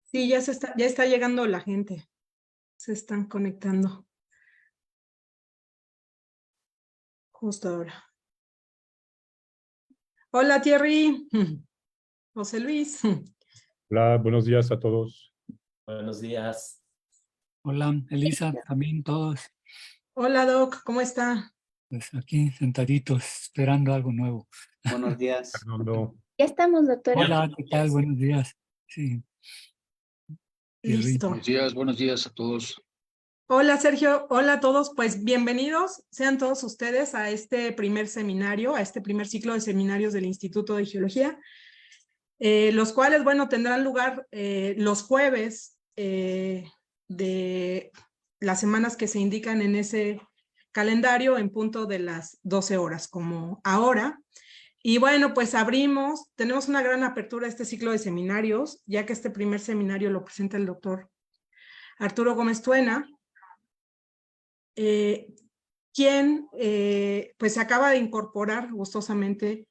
Sí, ya está llegando la gente. Se están conectando justo ahora. Hola, Thierry. José Luis. Hola, buenos días a todos. Buenos días. Hola, Elisa, también todos, Hola, Doc, ¿cómo está? pues aquí sentaditos, esperando algo nuevo. Buenos días. Fernando. Ya estamos, doctora. Hola, ¿qué tal? Buenos días. Sí, Listo. Buenos días a todos. Hola, Sergio. Hola a todos. Pues bienvenidos sean todos ustedes a este primer seminario, a este primer ciclo de seminarios del Instituto de Geología, los cuales, bueno, tendrán lugar los jueves de las semanas que se indican en ese calendario en punto de las 12 horas, como ahora. Y bueno, pues tenemos una gran apertura a este ciclo de seminarios, ya que este primer seminario lo presenta el doctor Arturo Gómez Tuena, quien pues se acaba de incorporar gustosamente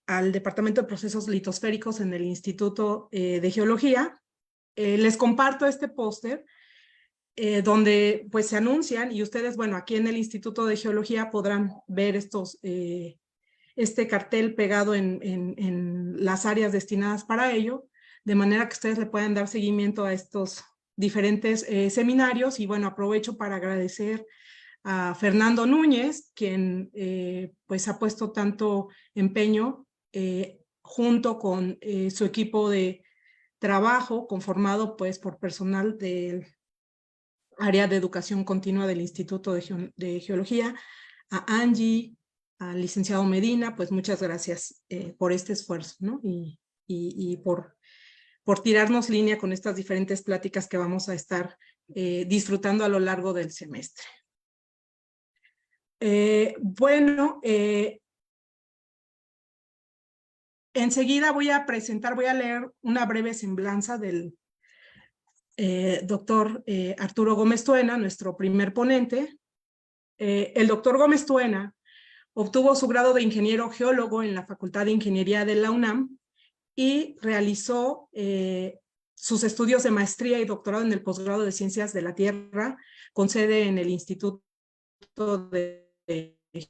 al Departamento de Procesos Litosféricos en el Instituto de Geología. Les comparto este póster donde pues se anuncian, y ustedes, bueno, aquí en el Instituto de Geología podrán ver este cartel pegado en las áreas destinadas para ello, de manera que ustedes le puedan dar seguimiento a estos diferentes seminarios. Y bueno, aprovecho para agradecer a Fernando Núñez, quien pues ha puesto tanto empeño junto con su equipo de trabajo, conformado pues por personal del área de educación continua del Instituto de Geología, a Angie, al licenciado Medina. Pues muchas gracias por este esfuerzo, ¿no? Y por tirarnos línea con estas diferentes pláticas que vamos a estar disfrutando a lo largo del semestre. Bueno, enseguida voy a leer una breve semblanza del doctor Arturo Gómez Tuena, nuestro primer ponente. El doctor Gómez Tuena obtuvo su grado de ingeniero geólogo en la Facultad de Ingeniería de la UNAM y realizó sus estudios de maestría y doctorado en el posgrado de Ciencias de la Tierra, con sede en el Instituto de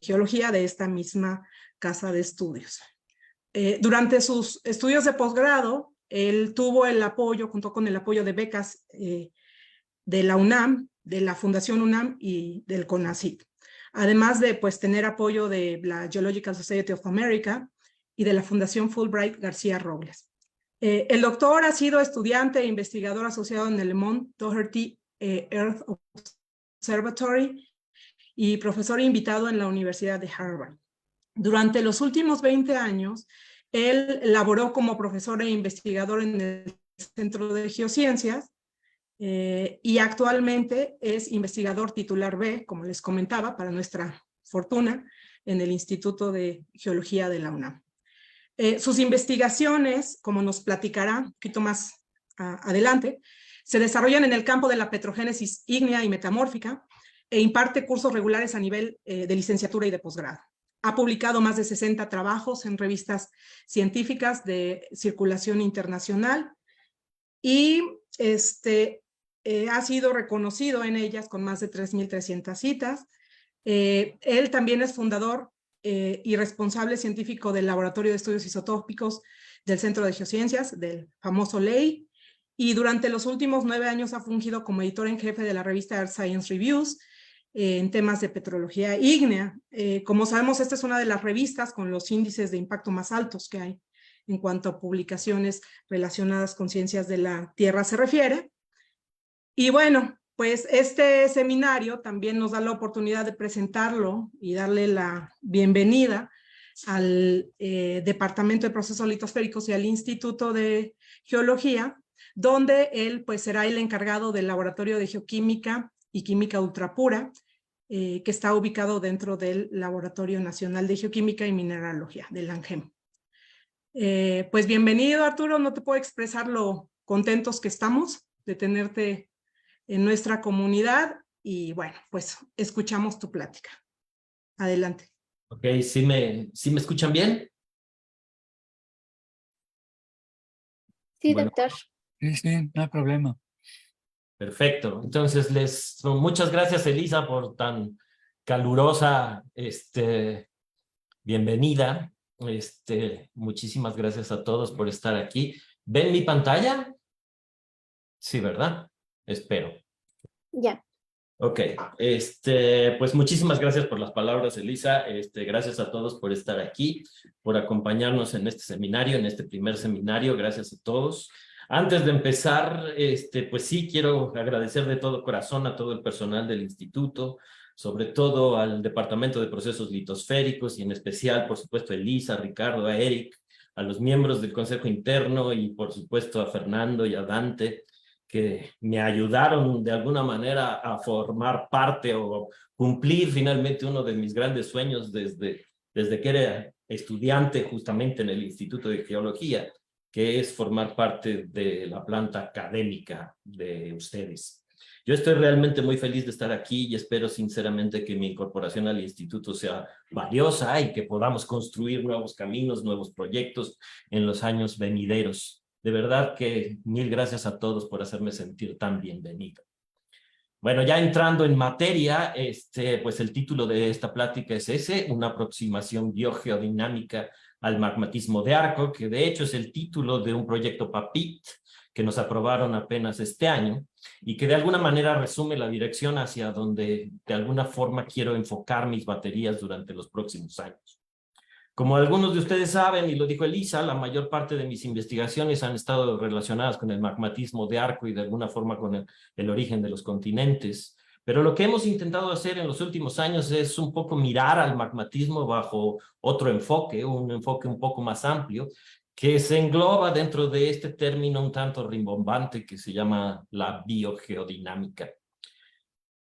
Geología de esta misma casa de estudios. Durante sus estudios de posgrado, él tuvo el apoyo, junto con el apoyo de becas de la UNAM, de la Fundación UNAM y del CONACYT, además de pues tener apoyo de la Geological Society of America y de la Fundación Fulbright García Robles. El doctor ha sido estudiante e investigador asociado en el Mount Doherty Earth Observatory y profesor invitado en la Universidad de Harvard. Durante los últimos 20 años, él laboró como profesor e investigador en el Centro de Geociencias y actualmente es investigador titular B, como les comentaba, para nuestra fortuna, en el Instituto de Geología de la UNAM. Sus investigaciones, como nos platicará un poquito más adelante, se desarrollan en el campo de la petrogénesis ígnea y metamórfica e imparte cursos regulares a nivel de licenciatura y de posgrado. Ha publicado más de 60 trabajos en revistas científicas de circulación internacional y ha sido reconocido en ellas con más de 3.300 citas. Él también es fundador y responsable científico del Laboratorio de Estudios Isotópicos del Centro de Geociencias, del famoso LEI, y durante los últimos 9 años ha fungido como editor en jefe de la revista Earth Science Reviews en temas de petrología ígnea. Como sabemos, esta es una de las revistas con los índices de impacto más altos que hay en cuanto a publicaciones relacionadas con ciencias de la Tierra se refiere. Y bueno, pues este seminario también nos da la oportunidad de presentarlo y darle la bienvenida al Departamento de Procesos Litosféricos y al Instituto de Geología, donde él pues será el encargado del Laboratorio de Geoquímica y Química Ultrapura, que está ubicado dentro del Laboratorio Nacional de Geoquímica y Mineralogía, del ANGEM. Pues bienvenido, Arturo. No te puedo expresar lo contentos que estamos de tenerte en nuestra comunidad y bueno, pues escuchamos tu plática. Adelante. Ok, ¿sí me escuchan bien? Sí, Bueno. doctor. Sí, no hay problema. Perfecto. Entonces, muchas gracias, Elisa, por tan calurosa bienvenida. Muchísimas gracias a todos por estar aquí. ¿Ven mi pantalla? Sí, ¿verdad? Espero. Ya. Ok, pues muchísimas gracias por las palabras, Elisa. Gracias a todos por estar aquí, por acompañarnos en este seminario, en este primer seminario. Gracias a todos. Antes de empezar, pues sí, quiero agradecer de todo corazón a todo el personal del instituto, sobre todo al Departamento de Procesos Litosféricos y en especial, por supuesto, a Elisa, a Ricardo, a Eric, a los miembros del Consejo Interno y, por supuesto, a Fernando y a Dante, que me ayudaron de alguna manera a formar parte o cumplir finalmente uno de mis grandes sueños desde que era estudiante justamente en el Instituto de Geología, que es formar parte de la planta académica de ustedes. Yo estoy realmente muy feliz de estar aquí y espero sinceramente que mi incorporación al instituto sea valiosa y que podamos construir nuevos caminos, nuevos proyectos en los años venideros. De verdad que mil gracias a todos por hacerme sentir tan bienvenido. Bueno, ya entrando en materia, pues el título de esta plática es ese, una aproximación biogeodinámica al magmatismo de arco, que de hecho es el título de un proyecto PAPIT que nos aprobaron apenas este año y que de alguna manera resume la dirección hacia donde de alguna forma quiero enfocar mis baterías durante los próximos años. Como algunos de ustedes saben, y lo dijo Elisa, la mayor parte de mis investigaciones han estado relacionadas con el magmatismo de arco y de alguna forma con el origen de los continentes. Pero lo que hemos intentado hacer en los últimos años es un poco mirar al magmatismo bajo otro enfoque, un enfoque un poco más amplio, que se engloba dentro de este término un tanto rimbombante que se llama la biogeodinámica.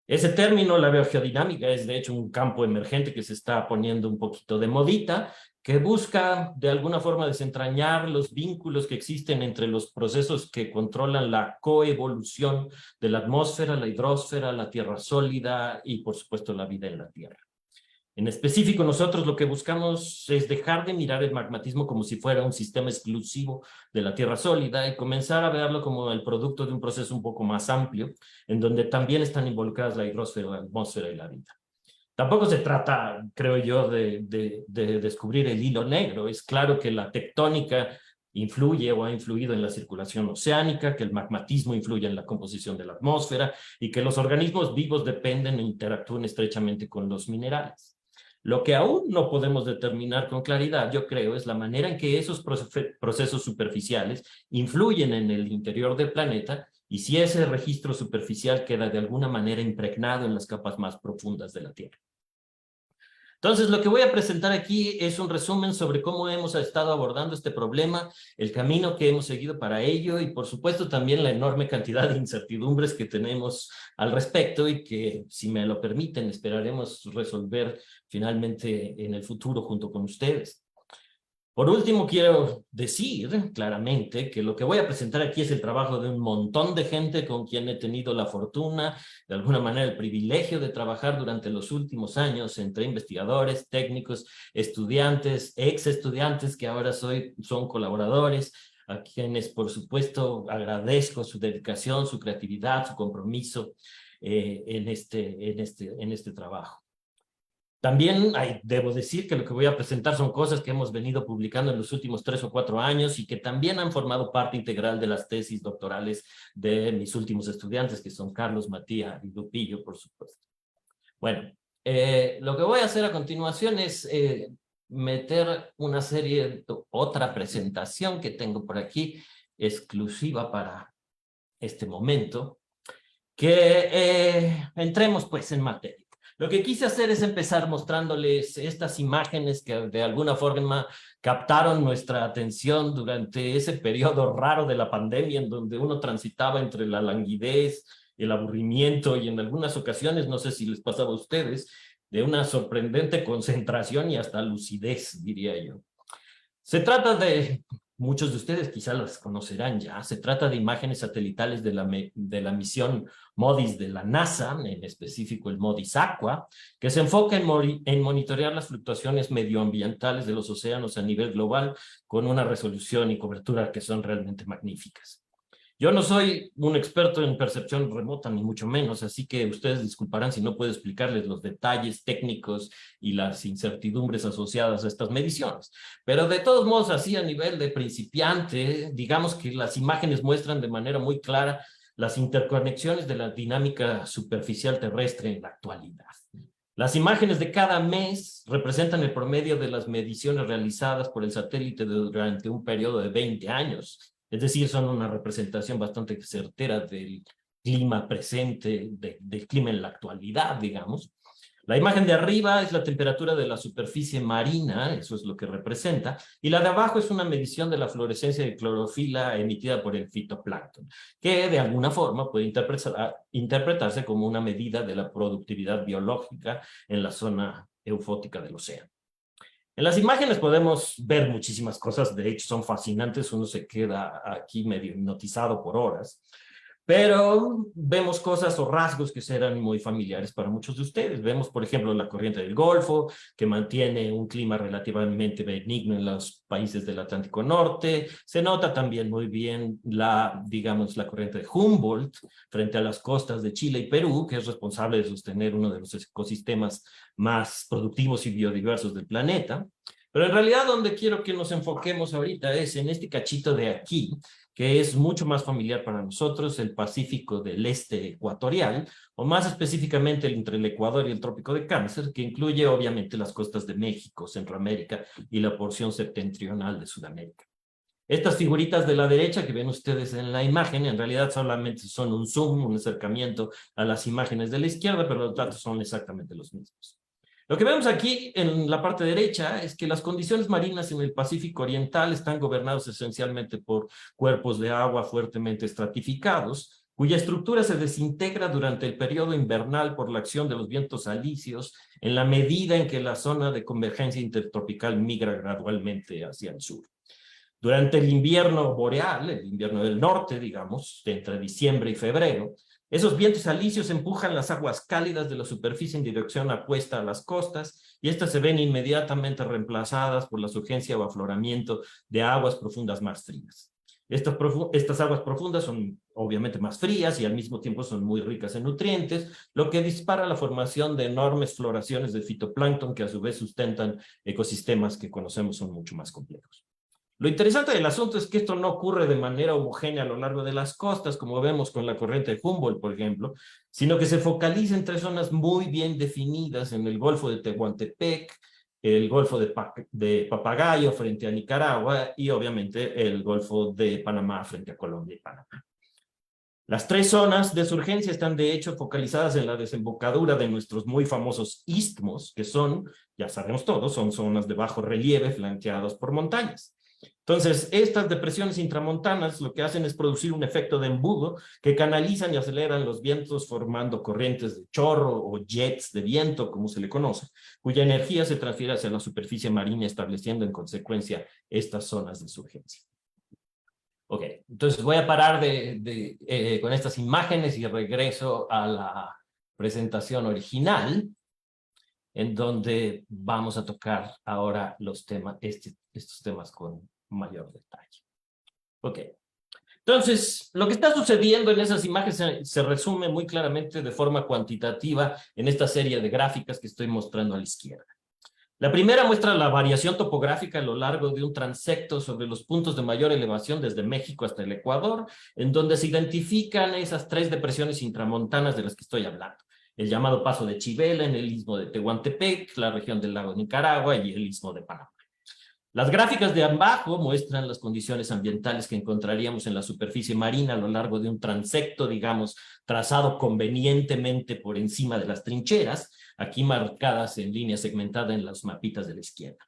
Ese término, la biogeodinámica, es de hecho un campo emergente que se está poniendo un poquito de modita, que busca de alguna forma desentrañar los vínculos que existen entre los procesos que controlan la coevolución de la atmósfera, la hidrosfera, la tierra sólida y por supuesto la vida en la tierra. En específico, nosotros lo que buscamos es dejar de mirar el magmatismo como si fuera un sistema exclusivo de la tierra sólida y comenzar a verlo como el producto de un proceso un poco más amplio, en donde también están involucradas la hidrosfera, la atmósfera y la vida. Tampoco se trata, creo yo, de descubrir el hilo negro. Es claro que la tectónica influye o ha influido en la circulación oceánica, que el magmatismo influye en la composición de la atmósfera y que los organismos vivos dependen e interactúan estrechamente con los minerales. Lo que aún no podemos determinar con claridad, yo creo, es la manera en que esos procesos superficiales influyen en el interior del planeta y si ese registro superficial queda de alguna manera impregnado en las capas más profundas de la Tierra. Entonces, lo que voy a presentar aquí es un resumen sobre cómo hemos estado abordando este problema, el camino que hemos seguido para ello y, por supuesto, también la enorme cantidad de incertidumbres que tenemos al respecto y que, si me lo permiten, esperaremos resolver finalmente en el futuro junto con ustedes. Por último, quiero decir claramente que lo que voy a presentar aquí es el trabajo de un montón de gente con quien he tenido la fortuna, de alguna manera el privilegio de trabajar durante los últimos años entre investigadores, técnicos, estudiantes, ex estudiantes que ahora son colaboradores, a quienes por supuesto agradezco su dedicación, su creatividad, su compromiso en este trabajo. También debo decir que lo que voy a presentar son cosas que hemos venido publicando en los últimos 3 o 4 años y que también han formado parte integral de las tesis doctorales de mis últimos estudiantes, que son Carlos, Matías y Lupillo, por supuesto. Bueno, lo que voy a hacer a continuación es meter una otra presentación que tengo por aquí, exclusiva para este momento, que entremos pues en materia. Lo que quise hacer es empezar mostrándoles estas imágenes que de alguna forma captaron nuestra atención durante ese periodo raro de la pandemia en donde uno transitaba entre la languidez, el aburrimiento y en algunas ocasiones, no sé si les pasaba a ustedes, de una sorprendente concentración y hasta lucidez, diría yo. Se trata de, muchos de ustedes quizás las conocerán ya, se trata de imágenes satelitales de la misión MODIS de la NASA, en específico el MODIS Aqua, que se enfoca en monitorear las fluctuaciones medioambientales de los océanos a nivel global con una resolución y cobertura que son realmente magníficas. Yo no soy un experto en percepción remota, ni mucho menos, así que ustedes disculparán si no puedo explicarles los detalles técnicos y las incertidumbres asociadas a estas mediciones. Pero de todos modos, así a nivel de principiante, digamos que las imágenes muestran de manera muy clara las interconexiones de la dinámica superficial terrestre en la actualidad. Las imágenes de cada mes representan el promedio de las mediciones realizadas por el satélite durante un periodo de 20 años. Es decir, son una representación bastante certera del clima presente, del clima en la actualidad, digamos. La imagen de arriba es la temperatura de la superficie marina, eso es lo que representa, y la de abajo es una medición de la fluorescencia de clorofila emitida por el fitoplancton, que de alguna forma puede interpretarse como una medida de la productividad biológica en la zona eufótica del océano. En las imágenes podemos ver muchísimas cosas, de hecho son fascinantes, uno se queda aquí medio hipnotizado por horas, pero vemos cosas o rasgos que serán muy familiares para muchos de ustedes. Vemos, por ejemplo, la corriente del Golfo, que mantiene un clima relativamente benigno en los países del Atlántico Norte. Se nota también muy bien digamos, la corriente de Humboldt frente a las costas de Chile y Perú, que es responsable de sostener uno de los ecosistemas más productivos y biodiversos del planeta. Pero en realidad donde quiero que nos enfoquemos ahorita es en este cachito de aquí, que es mucho más familiar para nosotros, el Pacífico del Este ecuatorial, o más específicamente entre el Ecuador y el Trópico de Cáncer, que incluye obviamente las costas de México, Centroamérica y la porción septentrional de Sudamérica. Estas figuritas de la derecha que ven ustedes en la imagen, en realidad solamente son un zoom, un acercamiento a las imágenes de la izquierda, pero los datos son exactamente los mismos. Lo que vemos aquí en la parte derecha es que las condiciones marinas en el Pacífico Oriental están gobernadas esencialmente por cuerpos de agua fuertemente estratificados, cuya estructura se desintegra durante el periodo invernal por la acción de los vientos alisios en la medida en que la zona de convergencia intertropical migra gradualmente hacia el sur. Durante el invierno boreal, el invierno del norte, digamos, entre diciembre y febrero, esos vientos alisios empujan las aguas cálidas de la superficie en dirección opuesta a las costas y estas se ven inmediatamente reemplazadas por la surgencia o afloramiento de aguas profundas más frías. Estas aguas profundas son obviamente más frías y al mismo tiempo son muy ricas en nutrientes, lo que dispara la formación de enormes floraciones de fitoplancton que a su vez sustentan ecosistemas que conocemos son mucho más complejos. Lo interesante del asunto es que esto no ocurre de manera homogénea a lo largo de las costas, como vemos con la corriente de Humboldt, por ejemplo, sino que se focaliza en tres zonas muy bien definidas en el Golfo de Tehuantepec, el Golfo de Papagayo frente a Nicaragua y obviamente el Golfo de Panamá frente a Colombia y Panamá. Las tres zonas de surgencia están de hecho focalizadas en la desembocadura de nuestros muy famosos istmos, que son, ya sabemos todos, son zonas de bajo relieve flanqueadas por montañas. Entonces, estas depresiones intramontanas lo que hacen es producir un efecto de embudo que canalizan y aceleran los vientos formando corrientes de chorro o jets de viento, como se le conoce, cuya energía se transfiere hacia la superficie marina, estableciendo en consecuencia estas zonas de surgencia. Ok, entonces voy a parar con estas imágenes y regreso a la presentación original, en donde vamos a tocar ahora estos temas con mayor detalle. Ok. Entonces, lo que está sucediendo en esas imágenes se resume muy claramente de forma cuantitativa en esta serie de gráficas que estoy mostrando a la izquierda. La primera muestra la variación topográfica a lo largo de un transecto sobre los puntos de mayor elevación desde México hasta el Ecuador, en donde se identifican esas tres depresiones intramontanas de las que estoy hablando. El llamado Paso de Chivela en el istmo de Tehuantepec, la región del lago de Nicaragua y el istmo de Panamá. Las gráficas de abajo muestran las condiciones ambientales que encontraríamos en la superficie marina a lo largo de un transecto, digamos, trazado convenientemente por encima de las trincheras, aquí marcadas en línea segmentada en los mapitas de la izquierda.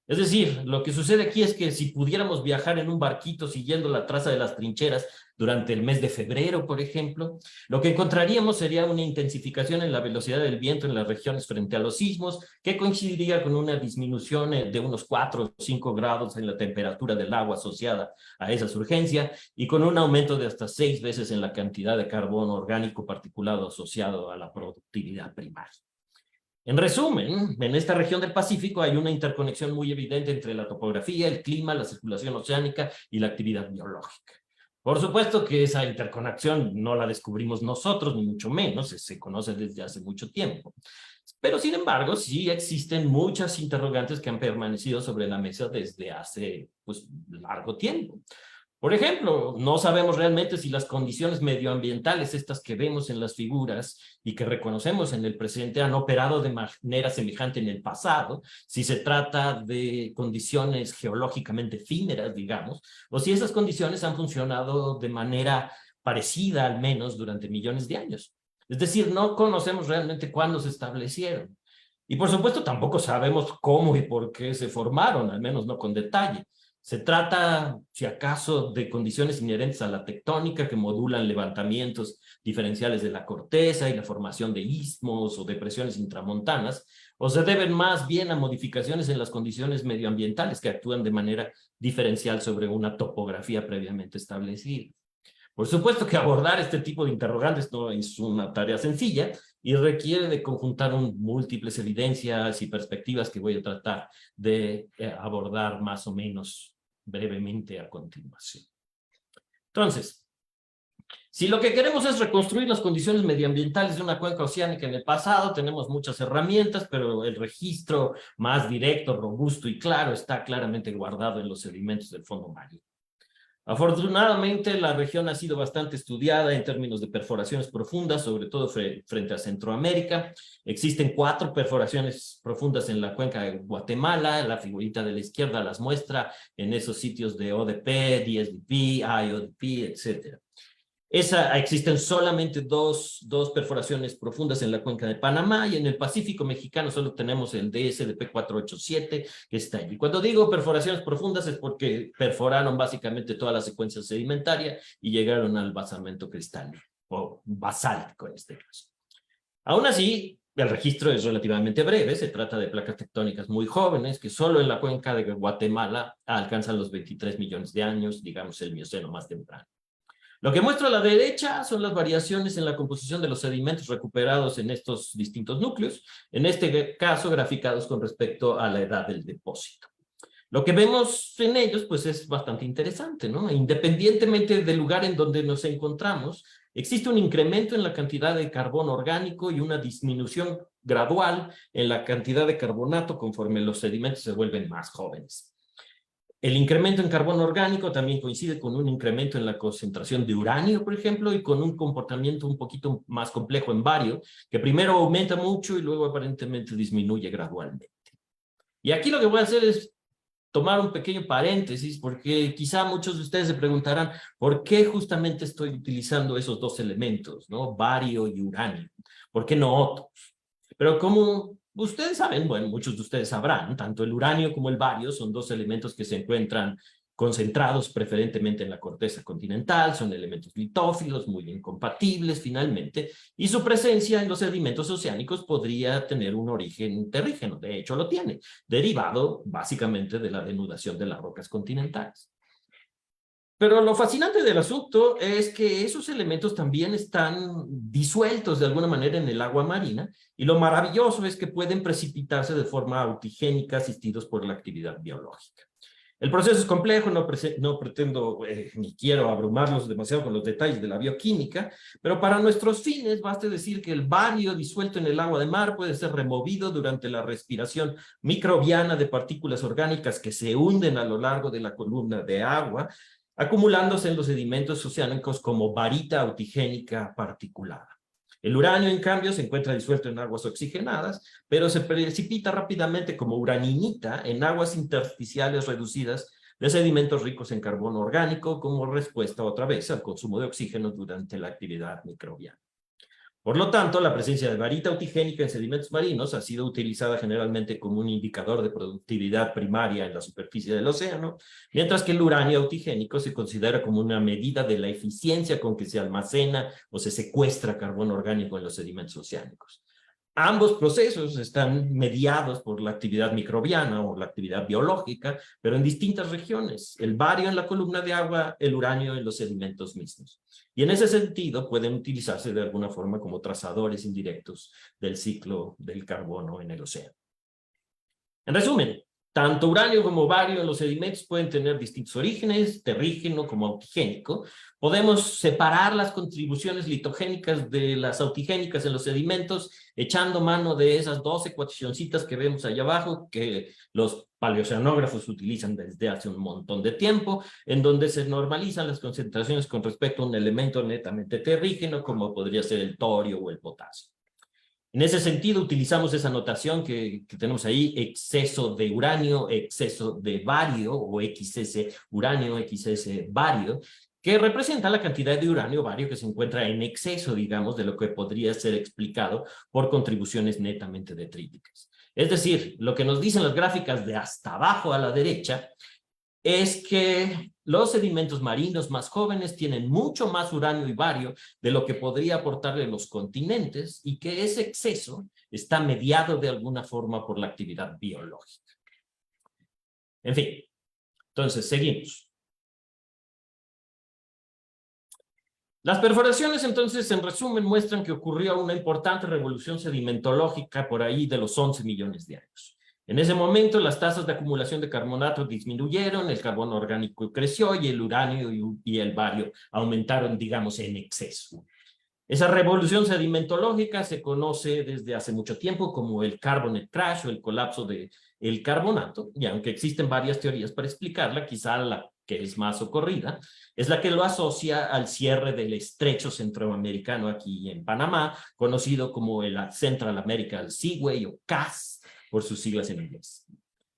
Es decir, lo que sucede aquí es que si pudiéramos viajar en un barquito siguiendo la traza de las trincheras durante el mes de febrero, por ejemplo, lo que encontraríamos sería una intensificación en la velocidad del viento en las regiones frente a los sismos, que coincidiría con una disminución de unos 4 o 5 grados en la temperatura del agua asociada a esa surgencia y con un aumento de hasta 6 veces en la cantidad de carbono orgánico particulado asociado a la productividad primaria. En resumen, en esta región del Pacífico hay una interconexión muy evidente entre la topografía, el clima, la circulación oceánica y la actividad biológica. Por supuesto que esa interconexión no la descubrimos nosotros, ni mucho menos, se conoce desde hace mucho tiempo. Pero, sin embargo, sí existen muchas interrogantes que han permanecido sobre la mesa desde hace, pues, largo tiempo. Por ejemplo, no sabemos realmente si las condiciones medioambientales, estas que vemos en las figuras y que reconocemos en el presente, han operado de manera semejante en el pasado, si se trata de condiciones geológicamente efímeras, digamos, o si esas condiciones han funcionado de manera parecida, al menos, durante millones de años. Es decir, no conocemos realmente cuándo se establecieron. Y por supuesto tampoco sabemos cómo y por qué se formaron, al menos no con detalle. Se trata, si acaso, de condiciones inherentes a la tectónica que modulan levantamientos diferenciales de la corteza y la formación de istmos o depresiones intramontanas, o se deben más bien a modificaciones en las condiciones medioambientales que actúan de manera diferencial sobre una topografía previamente establecida. Por supuesto que abordar este tipo de interrogantes no es una tarea sencilla y requiere de conjuntar múltiples evidencias y perspectivas que voy a tratar de abordar más o menos brevemente a continuación. Entonces, si lo que queremos es reconstruir las condiciones medioambientales de una cuenca oceánica en el pasado, tenemos muchas herramientas, pero el registro más directo, robusto y claro está claramente guardado en los sedimentos del fondo marino. Afortunadamente, la región ha sido bastante estudiada en términos de perforaciones profundas, sobre todo frente a Centroamérica. Existen 4 perforaciones profundas en la cuenca de Guatemala. La figurita de la izquierda las muestra en esos sitios de ODP, DSDP, IODP, etc. Existen solamente dos perforaciones profundas en la cuenca de Panamá, y en el Pacífico mexicano solo tenemos el DSDP 487 que está allí. Cuando digo perforaciones profundas es porque perforaron básicamente toda la secuencia sedimentaria y llegaron al basamento cristalino, o basáltico en este caso. Aún así, el registro es relativamente breve. Se trata de placas tectónicas muy jóvenes que solo en la cuenca de Guatemala alcanzan los 23 millones de años, digamos el Mioceno más temprano. Lo que muestro a la derecha son las variaciones en la composición de los sedimentos recuperados en estos distintos núcleos, en este caso graficados con respecto a la edad del depósito. Lo que vemos en ellos pues es bastante interesante, ¿no? Independientemente del lugar en donde nos encontramos, existe un incremento en la cantidad de carbono orgánico y una disminución gradual en la cantidad de carbonato conforme los sedimentos se vuelven más jóvenes. El incremento en carbono orgánico también coincide con un incremento en la concentración de uranio, por ejemplo, y con un comportamiento un poquito más complejo en bario, que primero aumenta mucho y luego aparentemente disminuye gradualmente. Y aquí lo que voy a hacer es tomar un pequeño paréntesis, porque quizá muchos de ustedes se preguntarán por qué justamente estoy utilizando esos dos elementos, ¿no? Bario y uranio. ¿Por qué no otros? Pero como ustedes saben, bueno, muchos de ustedes sabrán, tanto el uranio como el bario son dos elementos que se encuentran concentrados preferentemente en la corteza continental, son elementos litófilos, muy incompatibles finalmente, y su presencia en los sedimentos oceánicos podría tener un origen terrígeno, de hecho lo tiene, derivado básicamente de la denudación de las rocas continentales. Pero lo fascinante del asunto es que esos elementos también están disueltos de alguna manera en el agua marina, y lo maravilloso es que pueden precipitarse de forma autigénica asistidos por la actividad biológica. El proceso es complejo, no pretendo ni quiero abrumarlos demasiado con los detalles de la bioquímica, pero para nuestros fines basta decir que el bario disuelto en el agua de mar puede ser removido durante la respiración microbiana de partículas orgánicas que se hunden a lo largo de la columna de agua, acumulándose en los sedimentos oceánicos como varita autigénica particulada. El uranio, en cambio, se encuentra disuelto en aguas oxigenadas, pero se precipita rápidamente como uraninita en aguas intersticiales reducidas de sedimentos ricos en carbono orgánico como respuesta otra vez al consumo de oxígeno durante la actividad microbiana. Por lo tanto, la presencia de varita autigénica en sedimentos marinos ha sido utilizada generalmente como un indicador de productividad primaria en la superficie del océano, mientras que el uranio autigénico se considera como una medida de la eficiencia con que se almacena o se secuestra carbono orgánico en los sedimentos oceánicos. Ambos procesos están mediados por la actividad microbiana o la actividad biológica, pero en distintas regiones. El bario en la columna de agua, el uranio en los sedimentos mismos. Y en ese sentido pueden utilizarse de alguna forma como trazadores indirectos del ciclo del carbono en el océano. En resumen, Tanto uranio como bario en los sedimentos pueden tener distintos orígenes, terrígeno como autigénico. Podemos separar las contribuciones litogénicas de las autigénicas en los sedimentos, echando mano de esas 2 ecuacioncitas que vemos allá abajo, que los paleoceanógrafos utilizan desde hace un montón de tiempo, en donde se normalizan las concentraciones con respecto a un elemento netamente terrígeno, como podría ser el torio o el potasio. En ese sentido, utilizamos esa notación que tenemos ahí, exceso de uranio, exceso de bario, o XS uranio, XS bario, que representa la cantidad de uranio bario que se encuentra en exceso, digamos, de lo que podría ser explicado por contribuciones netamente detríticas. Es decir, lo que nos dicen las gráficas de hasta abajo a la derecha es que los sedimentos marinos más jóvenes tienen mucho más uranio y bario de lo que podría aportarle los continentes y que ese exceso está mediado de alguna forma por la actividad biológica. En fin, entonces seguimos. Las perforaciones, entonces, en resumen, muestran que ocurrió una importante revolución sedimentológica por ahí de los 11 millones de años. En ese momento, las tasas de acumulación de carbonato disminuyeron, el carbono orgánico creció y el uranio y el bario aumentaron, digamos, en exceso. Esa revolución sedimentológica se conoce desde hace mucho tiempo como el Carbonate Crash o el colapso del carbonato, y aunque existen varias teorías para explicarla, quizá la que es más ocurrida, es la que lo asocia al cierre del estrecho centroamericano aquí en Panamá, conocido como el Central American Seaway o CAS, por sus siglas en inglés.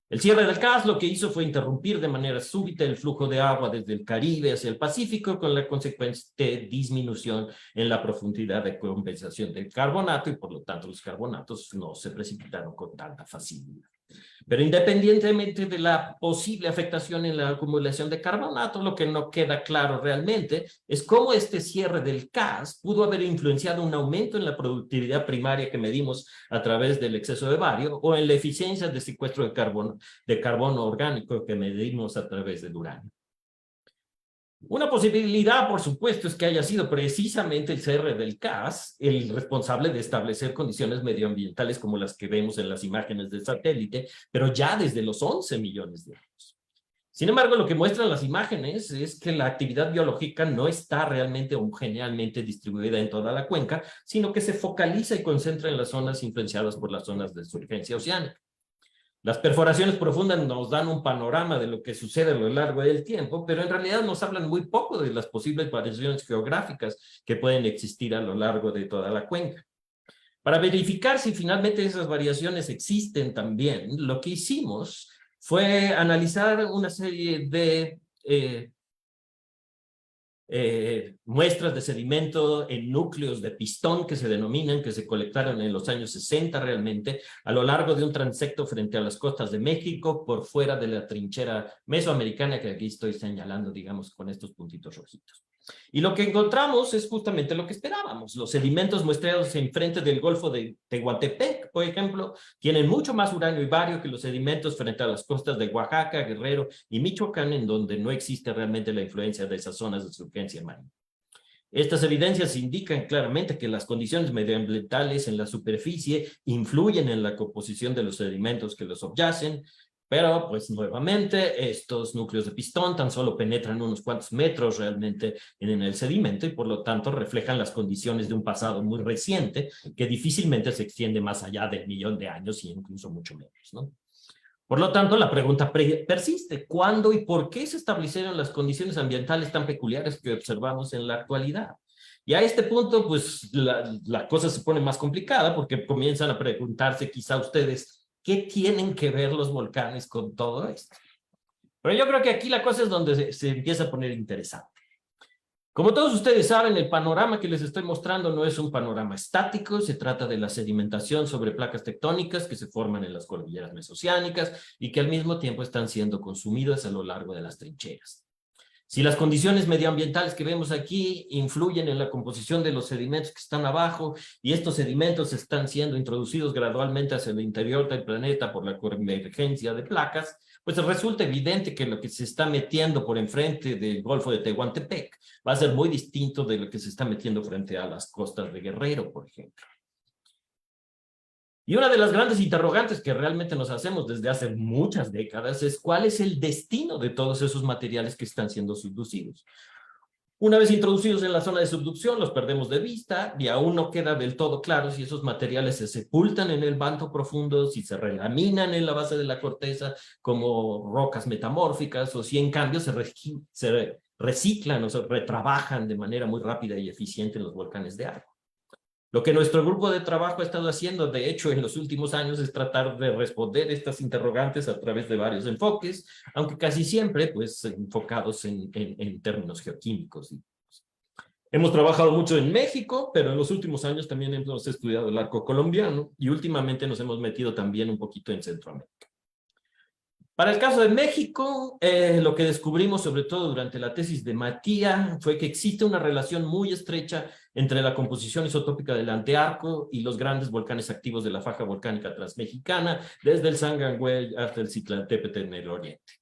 El cierre del CAS lo que hizo fue interrumpir de manera súbita el flujo de agua desde el Caribe hacia el Pacífico, con la consecuente disminución en la profundidad de compensación del carbonato, y por lo tanto los carbonatos no se precipitaron con tanta facilidad. Pero independientemente de la posible afectación en la acumulación de carbonato, lo que no queda claro realmente es cómo este cierre del CAS pudo haber influenciado un aumento en la productividad primaria que medimos a través del exceso de bario o en la eficiencia de secuestro de carbono orgánico que medimos a través del uranio. Una posibilidad, por supuesto, es que haya sido precisamente el cierre del CAS el responsable de establecer condiciones medioambientales como las que vemos en las imágenes del satélite, pero ya desde los 11 millones de años. Sin embargo, lo que muestran las imágenes es que la actividad biológica no está realmente homogéneamente distribuida en toda la cuenca, sino que se focaliza y concentra en las zonas influenciadas por las zonas de surgencia oceánica. Las perforaciones profundas nos dan un panorama de lo que sucede a lo largo del tiempo, pero en realidad nos hablan muy poco de las posibles variaciones geográficas que pueden existir a lo largo de toda la cuenca. Para verificar si finalmente esas variaciones existen también, lo que hicimos fue analizar una serie de muestras de sedimento en núcleos de pistón que se denominan, que se colectaron en los años 60 realmente, a lo largo de un transecto frente a las costas de México, por fuera de la trinchera mesoamericana que aquí estoy señalando, digamos, con estos puntitos rojitos. Y lo que encontramos es justamente lo que esperábamos. Los sedimentos muestreados enfrente del Golfo de Tehuantepec, por ejemplo, tienen mucho más uranio y bario que los sedimentos frente a las costas de Oaxaca, Guerrero y Michoacán, en donde no existe realmente la influencia de esas zonas de surgencia marina. Estas evidencias indican claramente que las condiciones medioambientales en la superficie influyen en la composición de los sedimentos que los subyacen, pero, pues, nuevamente, estos núcleos de pistón tan solo penetran unos cuantos metros realmente en el sedimento y, por lo tanto, reflejan las condiciones de un pasado muy reciente que difícilmente se extiende más allá del 1.000.000 de años y incluso mucho menos, ¿no? Por lo tanto, la pregunta persiste. ¿Cuándo y por qué se establecieron las condiciones ambientales tan peculiares que observamos en la actualidad? Y a este punto, pues, la cosa se pone más complicada porque comienzan a preguntarse quizá ustedes, ¿qué tienen que ver los volcanes con todo esto? Pero yo creo que aquí la cosa es donde se empieza a poner interesante. Como todos ustedes saben, el panorama que les estoy mostrando no es un panorama estático, se trata de la sedimentación sobre placas tectónicas que se forman en las cordilleras mesoceánicas y que al mismo tiempo están siendo consumidas a lo largo de las trincheras. Si las condiciones medioambientales que vemos aquí influyen en la composición de los sedimentos que están abajo y estos sedimentos están siendo introducidos gradualmente hacia el interior del planeta por la convergencia de placas, pues resulta evidente que lo que se está metiendo por enfrente del Golfo de Tehuantepec va a ser muy distinto de lo que se está metiendo frente a las costas de Guerrero, por ejemplo. Y una de las grandes interrogantes que realmente nos hacemos desde hace muchas décadas es cuál es el destino de todos esos materiales que están siendo subducidos. Una vez introducidos en la zona de subducción, los perdemos de vista y aún no queda del todo claro si esos materiales se sepultan en el manto profundo, si se relaminan en la base de la corteza como rocas metamórficas o si en cambio se reciclan o se retrabajan de manera muy rápida y eficiente en los volcanes de agua. Lo que nuestro grupo de trabajo ha estado haciendo, de hecho, en los últimos años es tratar de responder estas interrogantes a través de varios enfoques, aunque casi siempre, pues, enfocados en términos geoquímicos. Hemos trabajado mucho en México, pero en los últimos años también hemos estudiado el arco colombiano y últimamente nos hemos metido también un poquito en Centroamérica. Para el caso de México, lo que descubrimos sobre todo durante la tesis de Matías fue que existe una relación muy estrecha entre la composición isotópica del antearco y los grandes volcanes activos de la faja volcánica transmexicana, desde el Sangangüey hasta el Citlaltépetl en el oriente.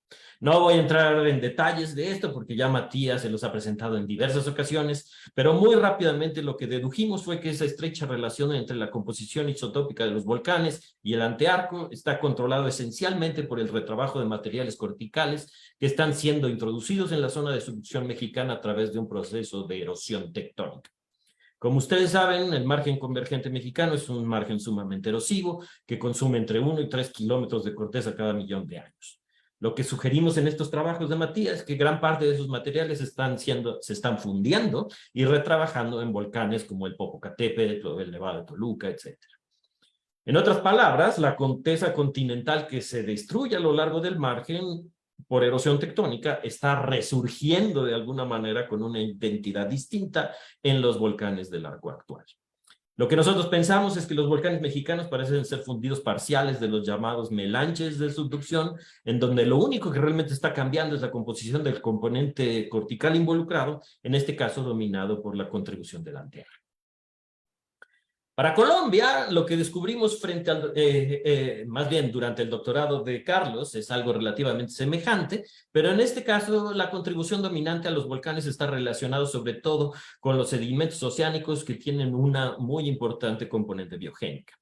No voy a entrar en detalles de esto porque ya Matías se los ha presentado en diversas ocasiones, pero muy rápidamente lo que dedujimos fue que esa estrecha relación entre la composición isotópica de los volcanes y el antearco está controlado esencialmente por el retrabajo de materiales corticales que están siendo introducidos en la zona de subducción mexicana a través de un proceso de erosión tectónica. Como ustedes saben, el margen convergente mexicano es un margen sumamente erosivo que consume entre 1 y 3 kilómetros de corteza cada millón de años. Lo que sugerimos en estos trabajos de Matías es que gran parte de esos materiales se están fundiendo y retrabajando en volcanes como el Popocatépetl o el Nevado de Toluca, etc. En otras palabras, la corteza continental que se destruye a lo largo del margen por erosión tectónica está resurgiendo de alguna manera con una identidad distinta en los volcanes del arco actual. Lo que nosotros pensamos es que los volcanes mexicanos parecen ser fundidos parciales de los llamados melanches de subducción, en donde lo único que realmente está cambiando es la composición del componente cortical involucrado, en este caso dominado por la contribución del antearco. Para Colombia, lo que descubrimos frente al, más bien durante el doctorado de Carlos, es algo relativamente semejante, pero en este caso la contribución dominante a los volcanes está relacionada sobre todo con los sedimentos oceánicos que tienen una muy importante componente biogénica.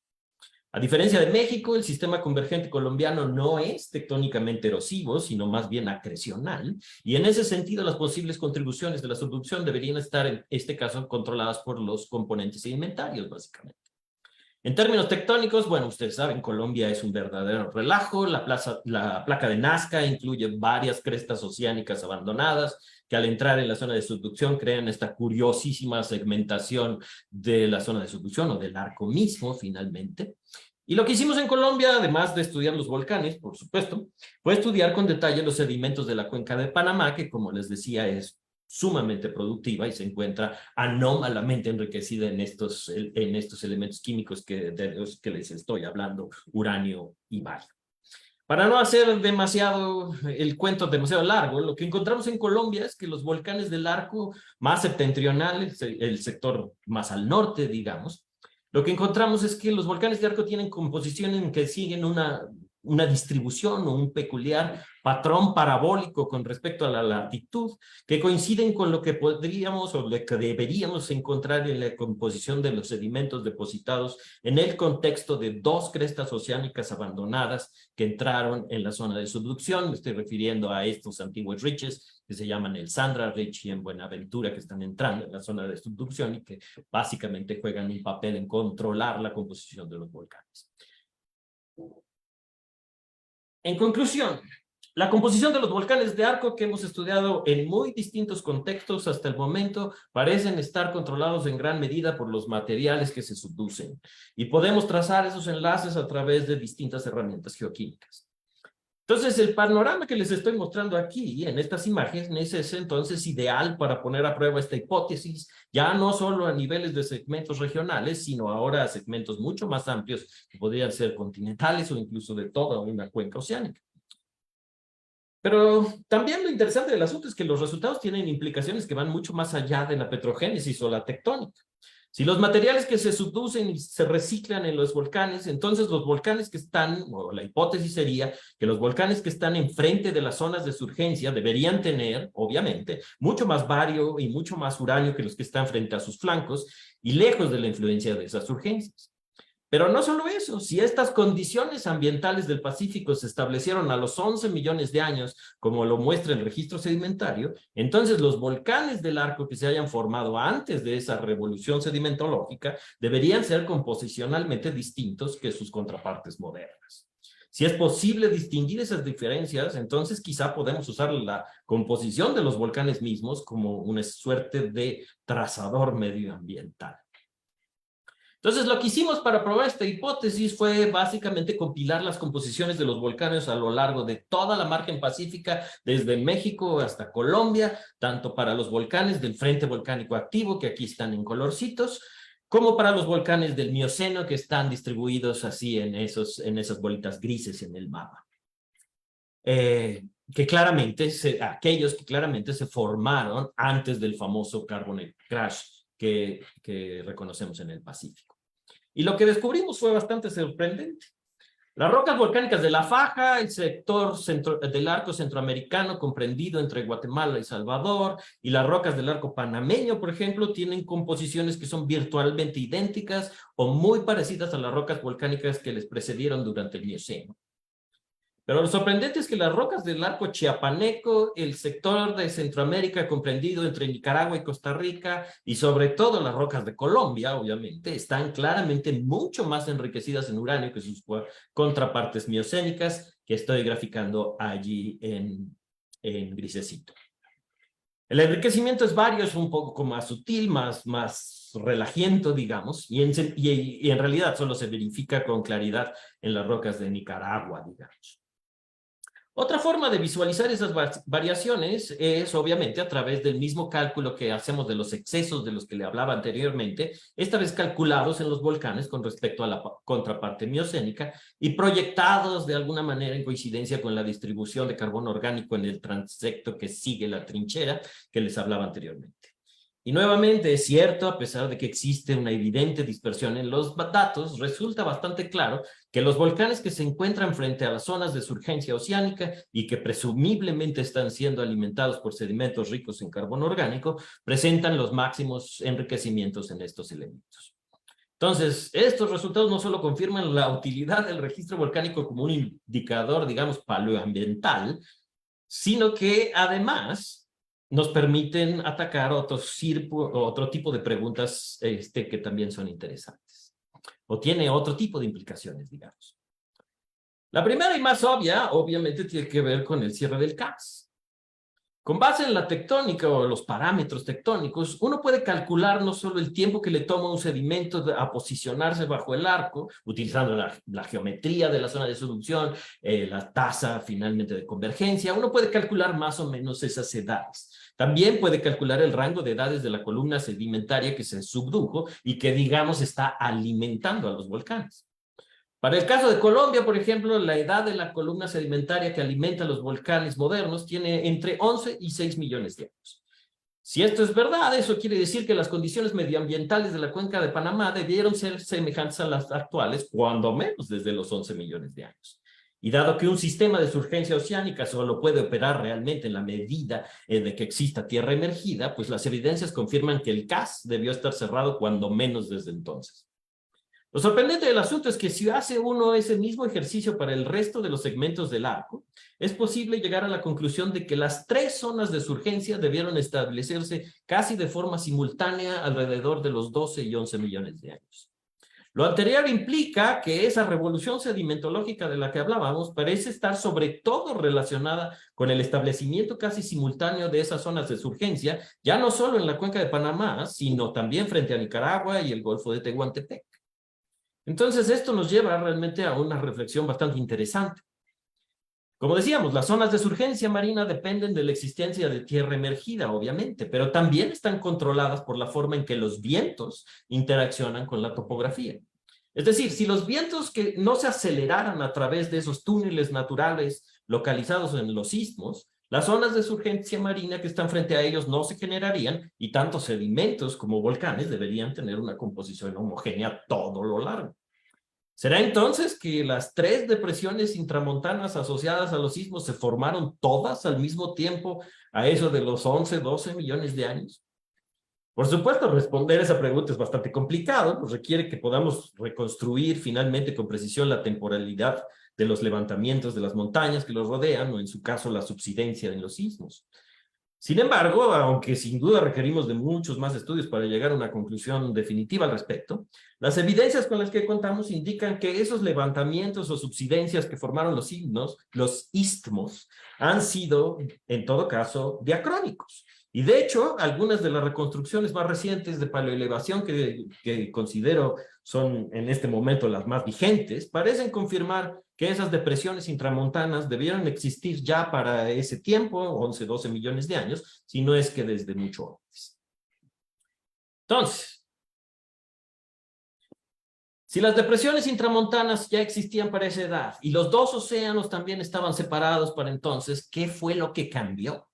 A diferencia de México, el sistema convergente colombiano no es tectónicamente erosivo, sino más bien acrecional, y en ese sentido las posibles contribuciones de la subducción deberían estar, en este caso, controladas por los componentes sedimentarios, básicamente. En términos tectónicos, bueno, ustedes saben, Colombia es un verdadero relajo, la placa de Nazca incluye varias crestas oceánicas abandonadas, que al entrar en la zona de subducción crean esta curiosísima segmentación de la zona de subducción o del arco mismo, finalmente. Y lo que hicimos en Colombia, además de estudiar los volcanes, por supuesto, fue estudiar con detalle los sedimentos de la cuenca de Panamá, que como les decía es sumamente productiva y se encuentra anómalamente enriquecida en estos elementos químicos de los que les estoy hablando, uranio y bario. Para no hacer el cuento demasiado largo, lo que encontramos en Colombia es que los volcanes del arco más septentrionales, el sector más al norte, digamos, lo que encontramos es que los volcanes de arco tienen composición en que siguen una distribución o un peculiar patrón parabólico con respecto a la latitud, que coinciden con lo que podríamos o lo que deberíamos encontrar en la composición de los sedimentos depositados en el contexto de dos crestas oceánicas abandonadas que entraron en la zona de subducción. Me estoy refiriendo a estos antiguos ridges que se llaman el Sandra Ridge y en Buenaventura, que están entrando en la zona de subducción y que básicamente juegan un papel en controlar la composición de los volcanes. En conclusión, la composición de los volcanes de arco que hemos estudiado en muy distintos contextos hasta el momento parecen estar controlados en gran medida por los materiales que se subducen y podemos trazar esos enlaces a través de distintas herramientas geoquímicas. Entonces, el panorama que les estoy mostrando aquí en estas imágenes es entonces ideal para poner a prueba esta hipótesis, ya no solo a niveles de segmentos regionales, sino ahora a segmentos mucho más amplios que podrían ser continentales o incluso de toda una cuenca oceánica. Pero también lo interesante del asunto es que los resultados tienen implicaciones que van mucho más allá de la petrogénesis o la tectónica. Si los materiales que se subducen y se reciclan en los volcanes, entonces los volcanes que están, o la hipótesis sería que los volcanes que están enfrente de las zonas de surgencia deberían tener, obviamente, mucho más bario y mucho más uranio que los que están frente a sus flancos y lejos de la influencia de esas surgencias. Pero no solo eso, si estas condiciones ambientales del Pacífico se establecieron a los 11 millones de años, como lo muestra el registro sedimentario, entonces los volcanes del arco que se hayan formado antes de esa revolución sedimentológica deberían ser composicionalmente distintos que sus contrapartes modernas. Si es posible distinguir esas diferencias, entonces quizá podemos usar la composición de los volcanes mismos como una suerte de trazador medioambiental. Entonces, lo que hicimos para probar esta hipótesis fue básicamente compilar las composiciones de los volcanes a lo largo de toda la margen pacífica, desde México hasta Colombia, tanto para los volcanes del frente volcánico activo, que aquí están en colorcitos, como para los volcanes del Mioceno, que están distribuidos así en esas bolitas grises en el mapa. Aquellos que claramente se formaron antes del famoso Carbonate Crash que reconocemos en el Pacífico. Y lo que descubrimos fue bastante sorprendente. Las rocas volcánicas de la Faja, el sector del arco centroamericano comprendido entre Guatemala y Salvador, y las rocas del arco panameño, por ejemplo, tienen composiciones que son virtualmente idénticas o muy parecidas a las rocas volcánicas que les precedieron durante el Mioceno. Pero lo sorprendente es que las rocas del arco chiapaneco, el sector de Centroamérica comprendido entre Nicaragua y Costa Rica, y sobre todo las rocas de Colombia, obviamente, están claramente mucho más enriquecidas en uranio que sus contrapartes miocénicas, que estoy graficando allí en grisecito. El enriquecimiento es varios, un poco más sutil, más relajiento, digamos, y en realidad solo se verifica con claridad en las rocas de Nicaragua, digamos. Otra forma de visualizar esas variaciones es obviamente a través del mismo cálculo que hacemos de los excesos de los que le hablaba anteriormente, esta vez calculados en los volcanes con respecto a la contraparte miocénica y proyectados de alguna manera en coincidencia con la distribución de carbono orgánico en el transecto que sigue la trinchera que les hablaba anteriormente. Y nuevamente es cierto, a pesar de que existe una evidente dispersión en los datos, resulta bastante claro que los volcanes que se encuentran frente a las zonas de surgencia oceánica y que presumiblemente están siendo alimentados por sedimentos ricos en carbono orgánico, presentan los máximos enriquecimientos en estos elementos. Entonces, estos resultados no solo confirman la utilidad del registro volcánico como un indicador, digamos, paleoambiental, sino que además nos permiten atacar otro tipo de preguntas que también son interesantes. O tiene otro tipo de implicaciones, digamos. La primera y más obvia, obviamente, tiene que ver con el cierre del CAS. Con base en la tectónica o los parámetros tectónicos, uno puede calcular no solo el tiempo que le toma a un sedimento a posicionarse bajo el arco, utilizando la geometría de la zona de subducción, la tasa finalmente de convergencia, uno puede calcular más o menos esas edades. También puede calcular el rango de edades de la columna sedimentaria que se subdujo y que, digamos, está alimentando a los volcanes. Para el caso de Colombia, por ejemplo, la edad de la columna sedimentaria que alimenta los volcanes modernos tiene entre 11 y 6 millones de años. Si esto es verdad, eso quiere decir que las condiciones medioambientales de la cuenca de Panamá debieron ser semejantes a las actuales, cuando menos desde los 11 millones de años. Y dado que un sistema de surgencia oceánica solo puede operar realmente en la medida de que exista tierra emergida, pues las evidencias confirman que el CAS debió estar cerrado cuando menos desde entonces. Lo sorprendente del asunto es que si hace uno ese mismo ejercicio para el resto de los segmentos del arco, es posible llegar a la conclusión de que las tres zonas de surgencia debieron establecerse casi de forma simultánea alrededor de los 12 y 11 millones de años. Lo anterior implica que esa revolución sedimentológica de la que hablábamos parece estar sobre todo relacionada con el establecimiento casi simultáneo de esas zonas de surgencia, ya no solo en la cuenca de Panamá, sino también frente a Nicaragua y el Golfo de Tehuantepec. Entonces, esto nos lleva realmente a una reflexión bastante interesante. Como decíamos, las zonas de surgencia marina dependen de la existencia de tierra emergida, obviamente, pero también están controladas por la forma en que los vientos interaccionan con la topografía. Es decir, si los vientos que no se aceleraran a través de esos túneles naturales localizados en los istmos, las zonas de surgencia marina que están frente a ellos no se generarían y tanto sedimentos como volcanes deberían tener una composición homogénea todo lo largo. ¿Será entonces que las tres depresiones intramontanas asociadas a los sismos se formaron todas al mismo tiempo a eso de los 11, 12 millones de años? Por supuesto, responder esa pregunta es bastante complicado, pues requiere que podamos reconstruir finalmente con precisión la temporalidad de los levantamientos de las montañas que los rodean, o en su caso la subsidencia en los sismos. Sin embargo, aunque sin duda requerimos de muchos más estudios para llegar a una conclusión definitiva al respecto, las evidencias con las que contamos indican que esos levantamientos o subsidencias que formaron los istmos, han sido, en todo caso, diacrónicos. Y de hecho, algunas de las reconstrucciones más recientes de paleoelevación que considero son en este momento las más vigentes, parecen confirmar que esas depresiones intramontanas debieron existir ya para ese tiempo, 11, 12 millones de años, si no es que desde mucho antes. Entonces, si las depresiones intramontanas ya existían para esa edad y los dos océanos también estaban separados para entonces, ¿qué fue lo que cambió?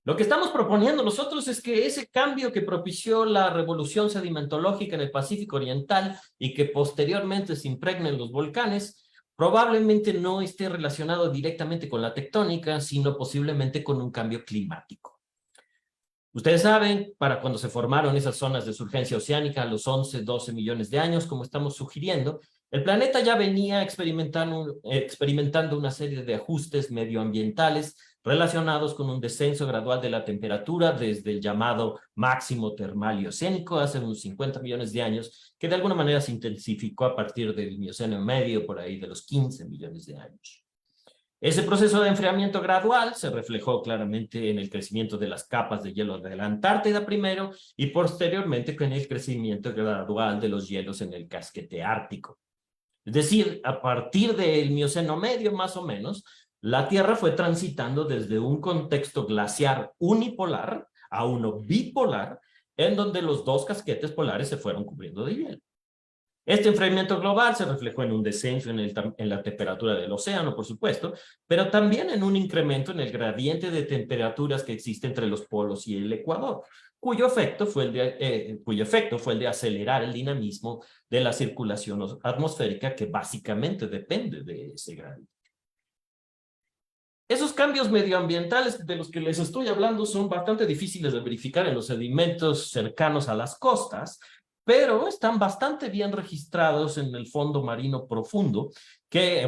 Lo que estamos proponiendo nosotros es que ese cambio que propició la revolución sedimentológica en el Pacífico Oriental y que posteriormente se impregna en los volcanes, probablemente no esté relacionado directamente con la tectónica, sino posiblemente con un cambio climático. Ustedes saben, para cuando se formaron esas zonas de surgencia oceánica a los 11, 12 millones de años, como estamos sugiriendo, el planeta ya venía experimentando una serie de ajustes medioambientales relacionados con un descenso gradual de la temperatura desde el llamado máximo termal oceánico hace unos 50 millones de años, que de alguna manera se intensificó a partir del Mioceno medio, por ahí de los 15 millones de años. Ese proceso de enfriamiento gradual se reflejó claramente en el crecimiento de las capas de hielo de la Antártida primero y posteriormente con el crecimiento gradual de los hielos en el casquete ártico. Es decir, a partir del Mioceno medio más o menos, la Tierra fue transitando desde un contexto glaciar unipolar a uno bipolar, en donde los dos casquetes polares se fueron cubriendo de hielo. Este enfriamiento global se reflejó en un descenso en la temperatura del océano, por supuesto, pero también en un incremento en el gradiente de temperaturas que existe entre los polos y el ecuador, cuyo efecto fue el de acelerar el dinamismo de la circulación atmosférica, que básicamente depende de ese gradiente. Esos cambios medioambientales de los que les estoy hablando son bastante difíciles de verificar en los sedimentos cercanos a las costas, pero están bastante bien registrados en el fondo marino profundo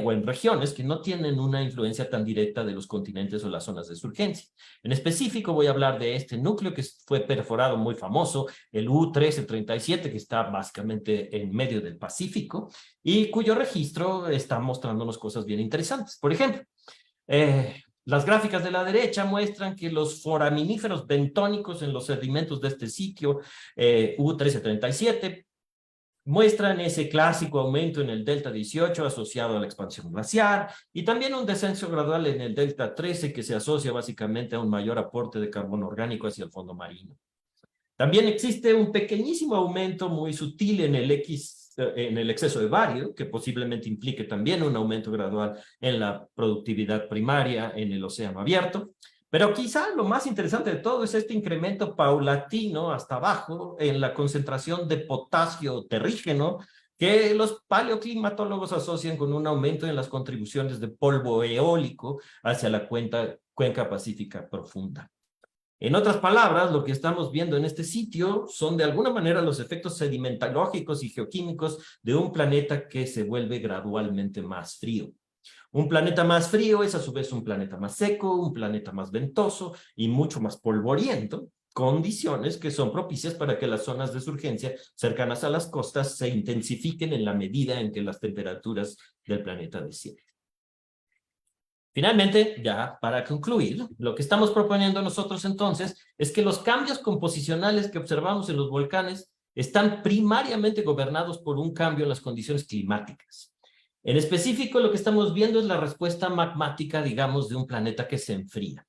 o en regiones que no tienen una influencia tan directa de los continentes o las zonas de surgencia. En específico voy a hablar de este núcleo que fue perforado muy famoso, el U1337, que está básicamente en medio del Pacífico y cuyo registro está mostrándonos cosas bien interesantes. Por ejemplo, las gráficas de la derecha muestran que los foraminíferos bentónicos en los sedimentos de este sitio, U1337, muestran ese clásico aumento en el delta 18 asociado a la expansión glaciar y también un descenso gradual en el delta 13 que se asocia básicamente a un mayor aporte de carbono orgánico hacia el fondo marino. También existe un pequeñísimo aumento muy sutil en el exceso de bario, que posiblemente implique también un aumento gradual en la productividad primaria en el océano abierto. Pero quizá lo más interesante de todo es este incremento paulatino hasta abajo en la concentración de potasio terrígeno que los paleoclimatólogos asocian con un aumento en las contribuciones de polvo eólico hacia la cuenca pacífica profunda. En otras palabras, lo que estamos viendo en este sitio son de alguna manera los efectos sedimentológicos y geoquímicos de un planeta que se vuelve gradualmente más frío. Un planeta más frío es a su vez un planeta más seco, un planeta más ventoso y mucho más polvoriento, condiciones que son propicias para que las zonas de surgencia cercanas a las costas se intensifiquen en la medida en que las temperaturas del planeta descienden. Finalmente, ya para concluir, lo que estamos proponiendo nosotros entonces es que los cambios composicionales que observamos en los volcanes están primariamente gobernados por un cambio en las condiciones climáticas. En específico, lo que estamos viendo es la respuesta magmática, digamos, de un planeta que se enfría.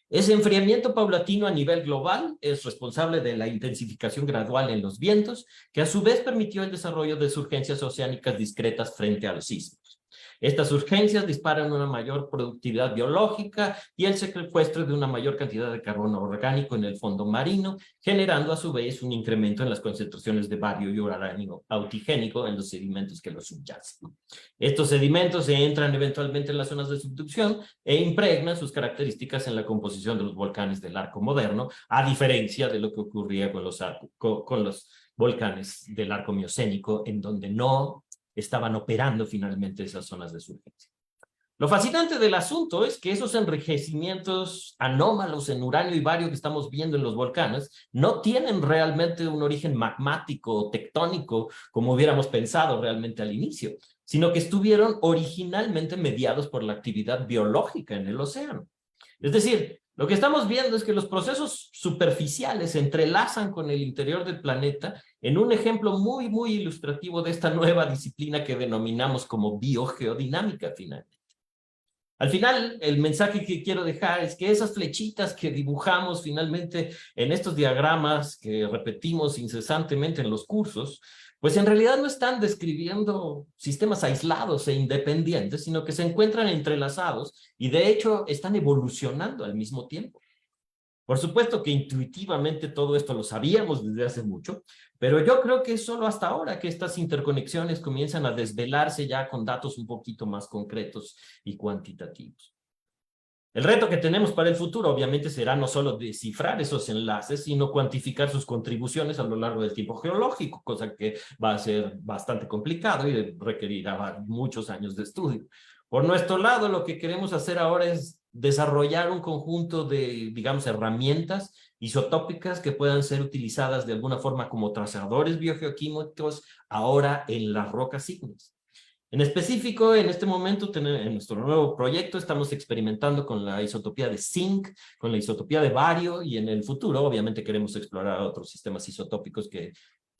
Ese enfriamiento paulatino a nivel global es responsable de la intensificación gradual en los vientos, que a su vez permitió el desarrollo de surgencias oceánicas discretas frente a los sismos. Estas urgencias disparan una mayor productividad biológica y el secuestro de una mayor cantidad de carbono orgánico en el fondo marino, generando a su vez un incremento en las concentraciones de bario y uranio autigénico en los sedimentos que los subyacen. Estos sedimentos se entran eventualmente en las zonas de subducción e impregnan sus características en la composición de los volcanes del arco moderno, a diferencia de lo que ocurría con los volcanes del arco miocénico, en donde no estaban operando finalmente esas zonas de surgencia. Lo fascinante del asunto es que esos enriquecimientos anómalos en uranio y bario que estamos viendo en los volcanes no tienen realmente un origen magmático o tectónico como hubiéramos pensado realmente al inicio, sino que estuvieron originalmente mediados por la actividad biológica en el océano. Es decir, lo que estamos viendo es que los procesos superficiales se entrelazan con el interior del planeta en un ejemplo muy, muy ilustrativo de esta nueva disciplina que denominamos como biogeodinámica finalmente. Al final, el mensaje que quiero dejar es que esas flechitas que dibujamos finalmente en estos diagramas que repetimos incesantemente en los cursos, pues en realidad no están describiendo sistemas aislados e independientes, sino que se encuentran entrelazados y de hecho están evolucionando al mismo tiempo. Por supuesto que intuitivamente todo esto lo sabíamos desde hace mucho, pero yo creo que es solo hasta ahora que estas interconexiones comienzan a desvelarse ya con datos un poquito más concretos y cuantitativos. El reto que tenemos para el futuro obviamente será no solo descifrar esos enlaces, sino cuantificar sus contribuciones a lo largo del tiempo geológico, cosa que va a ser bastante complicado y requerirá muchos años de estudio. Por nuestro lado, lo que queremos hacer ahora es desarrollar un conjunto de, digamos, herramientas isotópicas que puedan ser utilizadas de alguna forma como trazadores biogeoquímicos ahora en las rocas ígneas. En específico, en este momento, en nuestro nuevo proyecto, estamos experimentando con la isotopía de zinc, con la isotopía de bario, y en el futuro, obviamente, queremos explorar otros sistemas isotópicos que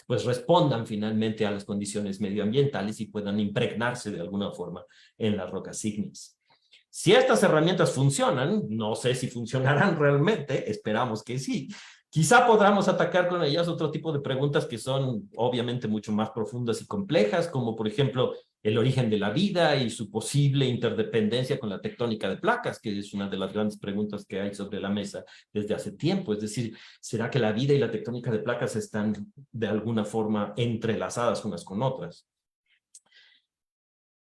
pues respondan finalmente a las condiciones medioambientales y puedan impregnarse de alguna forma en las rocas ígneas. Si estas herramientas funcionan, no sé si funcionarán realmente, esperamos que sí. Quizá podamos atacar con ellas otro tipo de preguntas que son obviamente mucho más profundas y complejas, como por ejemplo el origen de la vida y su posible interdependencia con la tectónica de placas, que es una de las grandes preguntas que hay sobre la mesa desde hace tiempo. Es decir, ¿será que la vida y la tectónica de placas están de alguna forma entrelazadas unas con otras?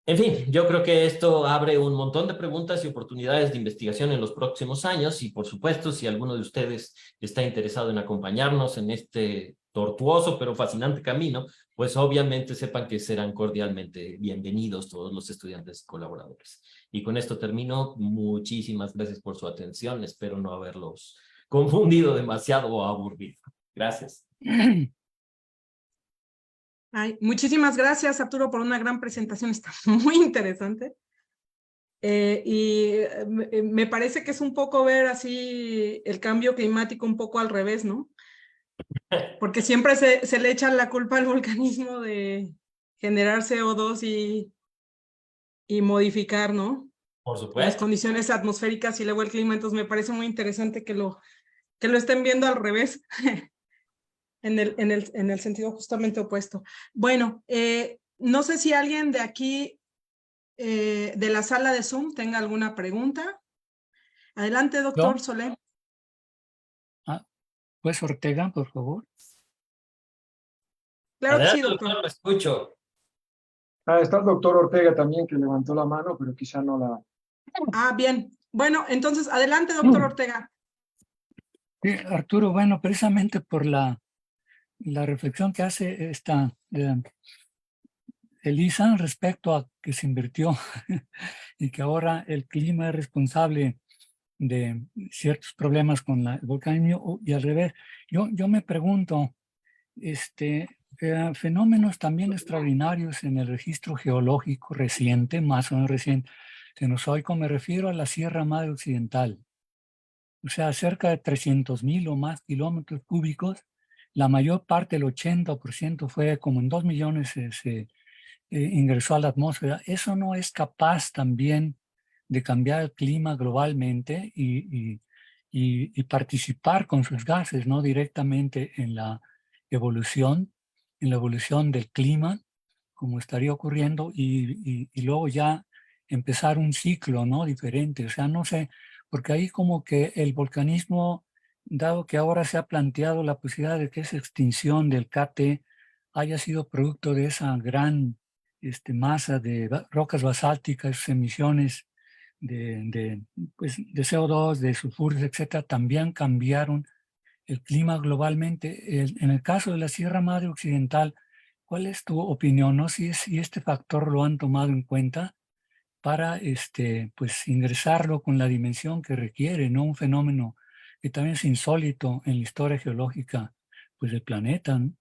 En fin, yo creo que esto abre un montón de preguntas y oportunidades de investigación en los próximos años y, por supuesto, si alguno de ustedes está interesado en acompañarnos en este tortuoso pero fascinante camino, pues obviamente sepan que serán cordialmente bienvenidos todos los estudiantes y colaboradores. Y con esto termino. Muchísimas gracias por su atención. Espero no haberlos confundido demasiado o aburrido. Gracias. Ay, muchísimas gracias, Arturo, por una gran presentación. Está muy interesante. Me parece que es un poco ver así el cambio climático un poco al revés, ¿no? Porque siempre se le echa la culpa al volcanismo de generar CO2 y modificar, ¿no? Por Las supuesto. condiciones atmosféricas y luego el clima. Entonces me parece muy interesante que lo estén viendo al revés. En el sentido justamente opuesto. Bueno, no sé si alguien de aquí, de la sala de Zoom, tenga alguna pregunta. Adelante, doctor ¿No? Solé. Pues Ortega, por favor. Claro que sí, Adelante, doctor. doctor, lo escucho. Está el doctor Ortega también que levantó la mano, pero quizá no la... Ah, bien. Bueno, entonces, adelante, doctor Ortega. Sí, Arturo, bueno, precisamente por la reflexión que hace Elisa respecto a que se invirtió y que ahora el clima es responsable de ciertos problemas con el volcanismo y al revés. Yo me pregunto, fenómenos también extraordinarios en el registro geológico reciente, más o menos reciente, cenozoico, me refiero a la Sierra Madre Occidental. O sea, cerca de 300.000 o más kilómetros cúbicos, la mayor parte, el 80% fue como en 2 millones ingresó a la atmósfera. ¿Eso no es capaz también de cambiar el clima globalmente y participar con sus gases, ¿no? Directamente en la evolución del clima, como estaría ocurriendo, y luego ya empezar un ciclo, ¿no? Diferente. O sea, no sé, porque ahí como que el volcanismo, dado que ahora se ha planteado la posibilidad de que esa extinción del KT haya sido producto de esa gran masa de rocas basálticas, emisiones pues, de CO2, de sulfuros, etcétera, también cambiaron el clima globalmente. En el caso de la Sierra Madre Occidental, ¿cuál es tu opinión, no? Si este factor lo han tomado en cuenta para pues, ingresarlo con la dimensión que requiere, ¿no? Un fenómeno que también es insólito en la historia geológica pues, del planeta, ¿no?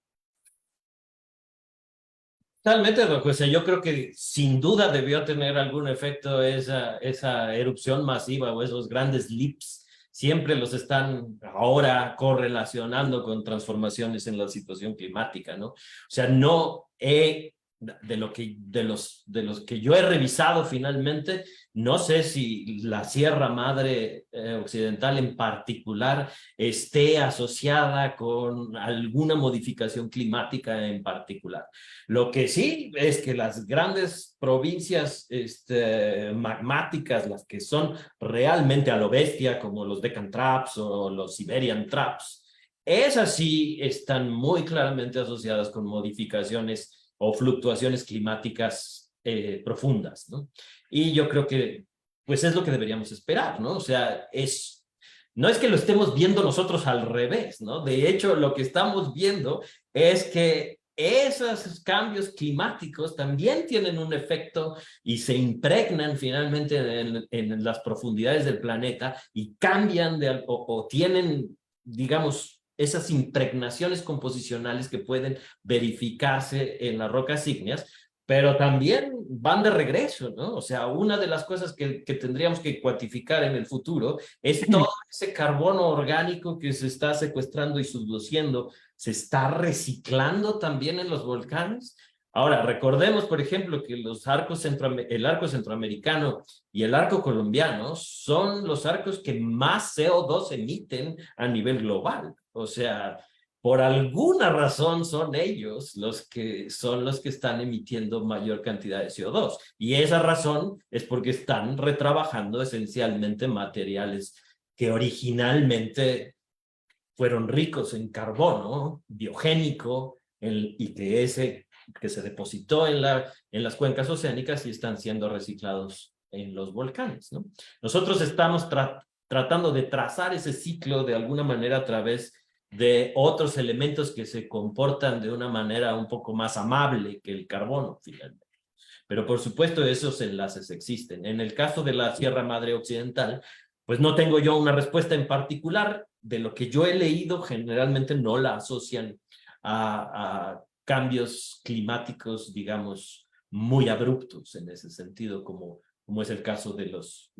Totalmente, don José. Yo creo que sin duda debió tener algún efecto esa erupción masiva o esos grandes leaps. Siempre los están ahora correlacionando con transformaciones en la situación climática, ¿no? O sea, no he, de los que yo he revisado finalmente, no sé si la Sierra Madre Occidental en particular esté asociada con alguna modificación climática en particular. Lo que sí es que las grandes provincias magmáticas, las que son realmente a lo bestia, como los Deccan Traps o los Siberian Traps, esas sí están muy claramente asociadas con modificaciones o fluctuaciones climáticas profundas, ¿no? Y yo creo que, pues es lo que deberíamos esperar, ¿no? O sea, no es que lo estemos viendo nosotros al revés, ¿no? De hecho, lo que estamos viendo es que esos cambios climáticos también tienen un efecto y se impregnan finalmente en las profundidades del planeta y cambian o tienen, digamos, esas impregnaciones composicionales que pueden verificarse en las rocas ígneas, pero también van de regreso, ¿no? O sea, una de las cosas que tendríamos que cuantificar en el futuro es todo ese carbono orgánico que se está secuestrando y subduciendo, ¿se está reciclando también en los volcanes? Ahora, recordemos, por ejemplo, que el arco centroamericano y el arco colombiano son los arcos que más CO2 emiten a nivel global. O sea, por alguna razón son ellos los que están emitiendo mayor cantidad de CO2. Y esa razón es porque están retrabajando esencialmente materiales que originalmente fueron ricos en carbono biogénico y que se depositó en las cuencas oceánicas y están siendo reciclados en los volcanes, ¿no? Nosotros estamos tratando de trazar ese ciclo de alguna manera a través de otros elementos que se comportan de una manera un poco más amable que el carbono, finalmente. Pero por supuesto esos enlaces existen. En el caso de la Sierra Madre Occidental, pues no tengo yo una respuesta en particular. De lo que yo he leído, generalmente no la asocian a cambios climáticos, digamos, muy abruptos en ese sentido, como es el caso de los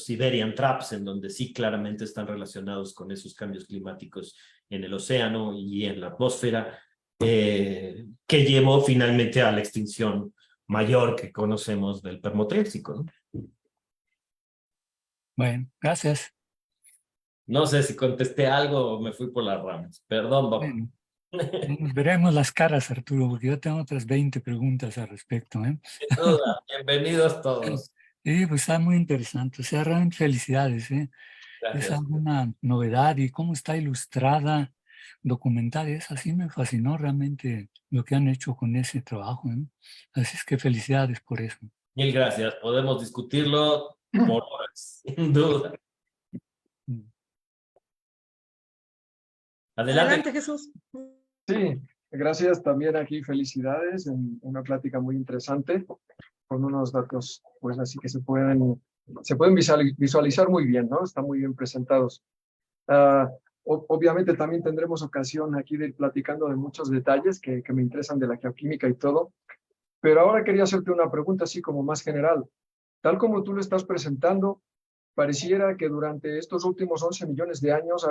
Siberian Traps, en donde sí claramente están relacionados con esos cambios climáticos en el océano y en la atmósfera, que llevó finalmente a la extinción mayor que conocemos del Permo-Triásico, ¿no? Bueno, gracias. No sé si contesté algo o me fui por las ramas. Perdón, Bob. Bueno, nos veremos las caras, Arturo, porque yo tengo otras 20 preguntas al respecto, ¿eh? Sin duda, bienvenidos todos. Sí, pues está muy interesante. O sea, realmente felicidades, ¿eh? Gracias. Es alguna novedad y cómo está ilustrada, documentada. Así me fascinó realmente lo que han hecho con ese trabajo, ¿eh? Así es que felicidades por eso. Mil gracias. Podemos discutirlo por horas, sin duda. Adelante, Jesús. Sí, gracias también aquí, felicidades, en una plática muy interesante, con unos datos, pues así que se pueden visualizar muy bien, ¿no? Están muy bien presentados. Obviamente también tendremos ocasión aquí de ir platicando de muchos detalles que me interesan de la geoquímica y todo, pero ahora quería hacerte una pregunta así como más general. Tal como tú lo estás presentando, pareciera que durante estos últimos 11 millones de años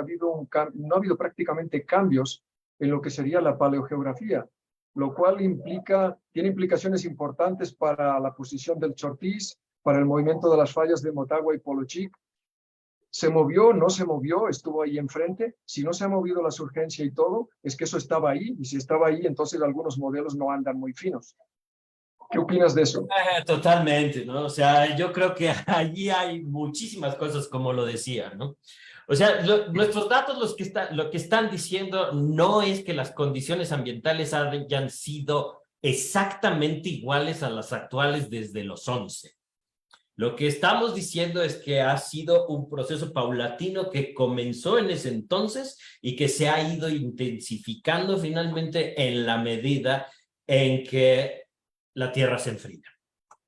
no ha habido prácticamente cambios en lo que sería la paleogeografía, lo cual tiene implicaciones importantes para la posición del Chortís, para el movimiento de las fallas de Motagua y Polochic. ¿Se movió? ¿No se movió? ¿Estuvo ahí enfrente? Si no se ha movido la surgencia y todo, es que eso estaba ahí, y si estaba ahí, entonces algunos modelos no andan muy finos. ¿Qué opinas de eso? Totalmente, ¿no? O sea, yo creo que allí hay muchísimas cosas como lo decía, ¿no? O sea, nuestros datos lo que están diciendo no es que las condiciones ambientales hayan sido exactamente iguales a las actuales desde los 11. Lo que estamos diciendo es que ha sido un proceso paulatino que comenzó en ese entonces y que se ha ido intensificando finalmente en la medida en que la Tierra se enfría.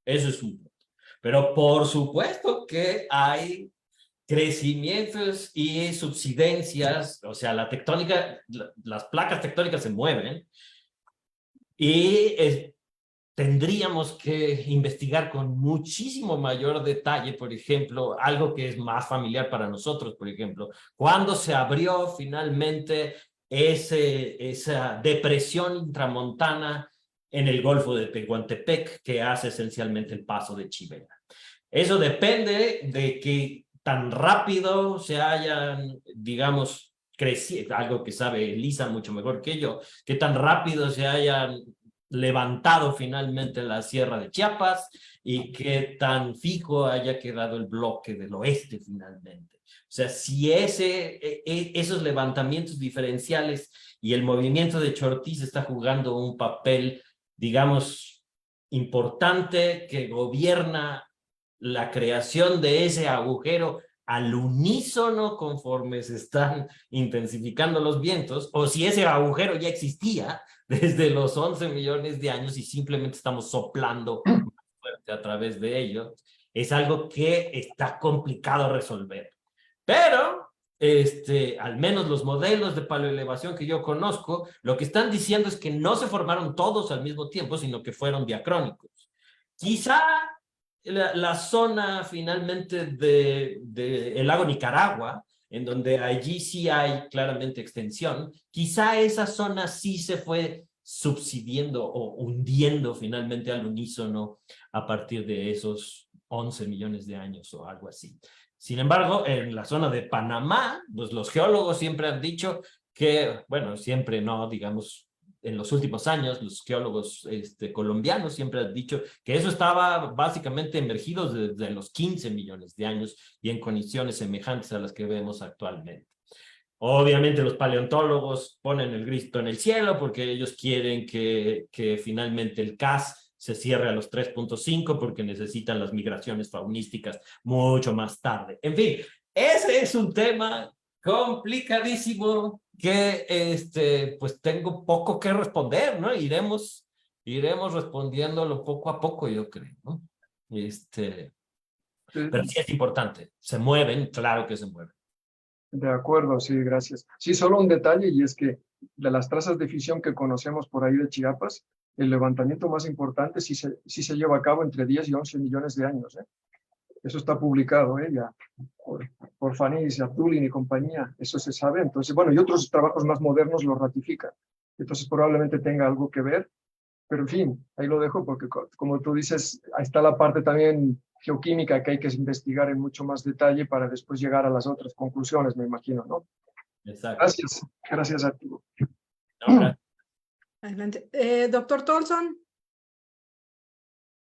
Eso es un punto. Pero por supuesto que hay crecimientos y subsidencias, o sea, la tectónica, las placas tectónicas se mueven y tendríamos que investigar con muchísimo mayor detalle, por ejemplo, algo que es más familiar para nosotros, por ejemplo, cuando se abrió finalmente esa depresión intramontana en el Golfo de Tehuantepec, que hace esencialmente el paso de Chivera. Eso depende de que tan rápido se hayan, digamos, crecido, algo que sabe Elisa mucho mejor que yo, que tan rápido se hayan levantado finalmente la Sierra de Chiapas y que tan fijo haya quedado el bloque del oeste finalmente. O sea, si esos levantamientos diferenciales y el movimiento de Chortís está jugando un papel, digamos, importante que gobierna la creación de ese agujero al unísono conforme se están intensificando los vientos, o si ese agujero ya existía desde los 11 millones de años y simplemente estamos soplando más fuerte a través de ello, es algo que está complicado resolver. Pero al menos los modelos de paleoelevación que yo conozco, lo que están diciendo es que no se formaron todos al mismo tiempo, sino que fueron diacrónicos. Quizá la zona finalmente del lago Nicaragua, en donde allí sí hay claramente extensión, quizá esa zona sí se fue subsidiendo o hundiendo finalmente al unísono a partir de esos 11 millones de años o algo así. Sin embargo, en la zona de Panamá, pues los geólogos siempre han dicho que, bueno, siempre no, digamos, en los últimos años, los geólogos colombianos siempre han dicho que eso estaba básicamente emergido desde los 15 millones de años y en condiciones semejantes a las que vemos actualmente. Obviamente los paleontólogos ponen el grito en el cielo porque ellos quieren que finalmente el CAS se cierre a los 3.5 porque necesitan las migraciones faunísticas mucho más tarde. En fin, ese es un tema complicadísimo que pues tengo poco que responder, ¿no? Iremos respondiéndolo poco a poco, yo creo, ¿no? Pero sí es importante, se mueven, claro que se mueven. De acuerdo, sí, gracias. Sí, solo un detalle, y es que de las trazas de fisión que conocemos por ahí de Chiapas, el levantamiento más importante sí se lleva a cabo entre 10 y 11 millones de años, ¿eh? Eso está publicado, ya, por Fanis, Abdulin y compañía, eso se sabe. Entonces, bueno, y otros trabajos más modernos lo ratifican. Entonces, probablemente tenga algo que ver, pero en fin, ahí lo dejo porque, como tú dices, ahí está la parte también geoquímica que hay que investigar en mucho más detalle para después llegar a las otras conclusiones, me imagino, ¿no? Exacto. Gracias a ti. No, gracias. Adelante. Doctor Tolson.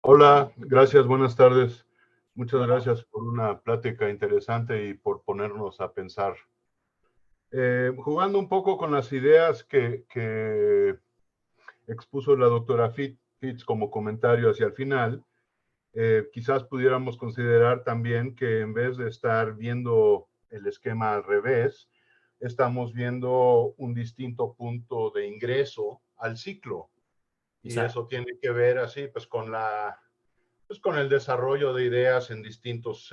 Hola, gracias, buenas tardes. Muchas gracias por una plática interesante y por ponernos a pensar. Jugando un poco con las ideas que expuso la doctora Fitz como comentario hacia el final, quizás pudiéramos considerar también que en vez de estar viendo el esquema al revés, estamos viendo un distinto punto de ingreso al ciclo. Y eso tiene que ver así, pues con el desarrollo de ideas en distintos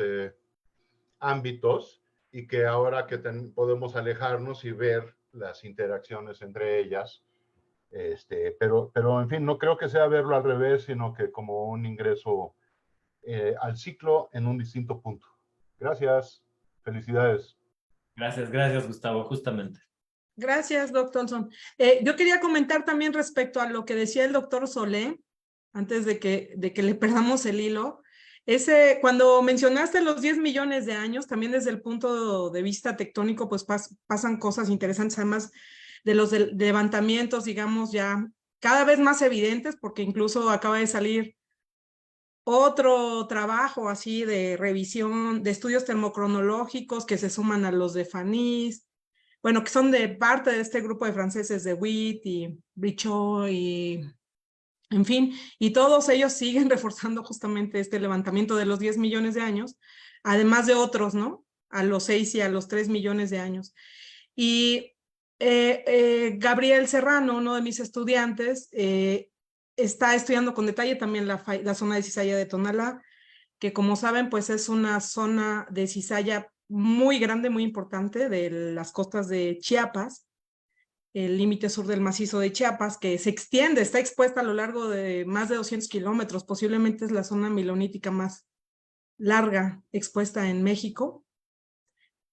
ámbitos y que ahora que podemos alejarnos y ver las interacciones entre ellas, pero en fin, no creo que sea verlo al revés, sino que como un ingreso al ciclo en un distinto punto. Gracias, felicidades. Gracias, Gustavo, justamente. Gracias, doctor Tolson. Yo quería comentar también respecto a lo que decía el doctor Solé, antes de que le perdamos el hilo. Cuando mencionaste los 10 millones de años, también desde el punto de vista tectónico, pues pasan cosas interesantes, además de los levantamientos, digamos, ya cada vez más evidentes, porque incluso acaba de salir otro trabajo así de revisión de estudios termocronológicos que se suman a los de Fanís, bueno, que son de parte de este grupo de franceses de Witt y Brichot y en fin, y todos ellos siguen reforzando justamente este levantamiento de los 10 millones de años, además de otros, ¿no? A los 6 y a los 3 millones de años. Y Gabriel Serrano, uno de mis estudiantes, está estudiando con detalle también la zona de cizalla de Tonalá, que como saben, pues es una zona de cizalla muy grande, muy importante de las costas de Chiapas, el límite sur del macizo de Chiapas, que se extiende, está expuesta a lo largo de más de 200 kilómetros, posiblemente es la zona milonítica más larga expuesta en México,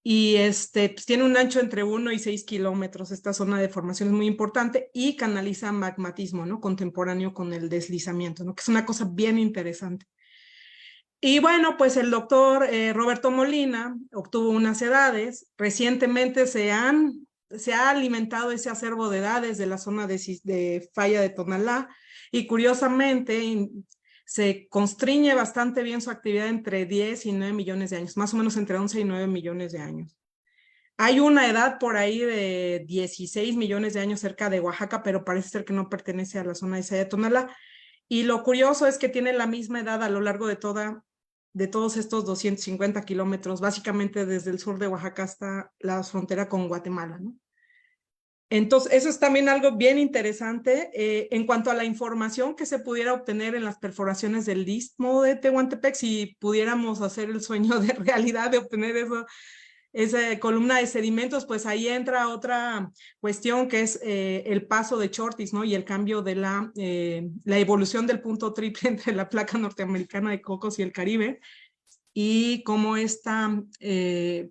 y pues tiene un ancho entre 1 y 6 kilómetros, esta zona de formación es muy importante, y canaliza magmatismo, ¿no? Contemporáneo con el deslizamiento, ¿no? Que es una cosa bien interesante. Y bueno, pues el doctor Roberto Molina obtuvo unas edades, recientemente se ha alimentado ese acervo de edades de la zona de falla de Tonalá, y curiosamente se constriñe bastante bien su actividad entre 10 y 9 millones de años, más o menos entre 11 y 9 millones de años. Hay una edad por ahí de 16 millones de años cerca de Oaxaca, pero parece ser que no pertenece a la zona de falla de Tonalá. Y lo curioso es que tiene la misma edad a lo largo de todos estos 250 kilómetros, básicamente desde el sur de Oaxaca hasta la frontera con Guatemala, ¿no? Entonces, eso es también algo bien interesante en cuanto a la información que se pudiera obtener en las perforaciones del istmo de Tehuantepec, si pudiéramos hacer el sueño de realidad de obtener esa columna de sedimentos, pues ahí entra otra cuestión que es el paso de Chortis, ¿no? Y el cambio de la evolución del punto triple entre la placa norteamericana de Cocos y el Caribe, y cómo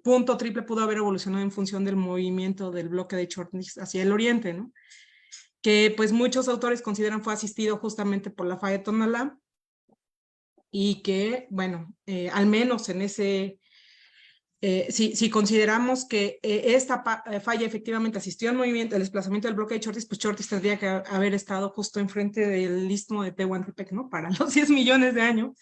punto triple pudo haber evolucionado en función del movimiento del bloque de Chortis hacia el oriente, ¿no? Que pues muchos autores consideran fue asistido justamente por la falla de Tonalá, y que, bueno, al menos en ese... si consideramos que esta falla efectivamente asistió al movimiento, al desplazamiento del bloque de Chortis, pues Chortis tendría que haber estado justo enfrente del istmo de Tehuantepec, ¿no? Para los 10 millones de años.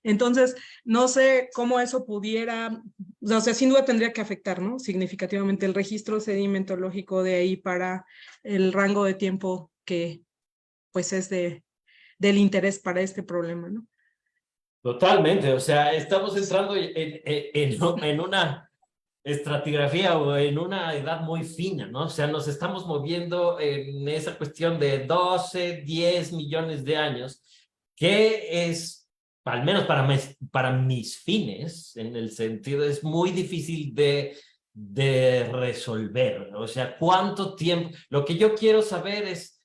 Entonces, no sé cómo eso pudiera, o sea, sin duda tendría que afectar, ¿no? Significativamente el registro sedimentológico de ahí para el rango de tiempo que, pues, es del interés para este problema, ¿no? Totalmente, o sea, estamos entrando en una estratigrafía o en una edad muy fina, ¿no? O sea, nos estamos moviendo en esa cuestión de 12, 10 millones de años, que es, al menos para mis fines, en el sentido, es muy difícil de resolver. O sea, ¿cuánto tiempo? Lo que yo quiero saber es,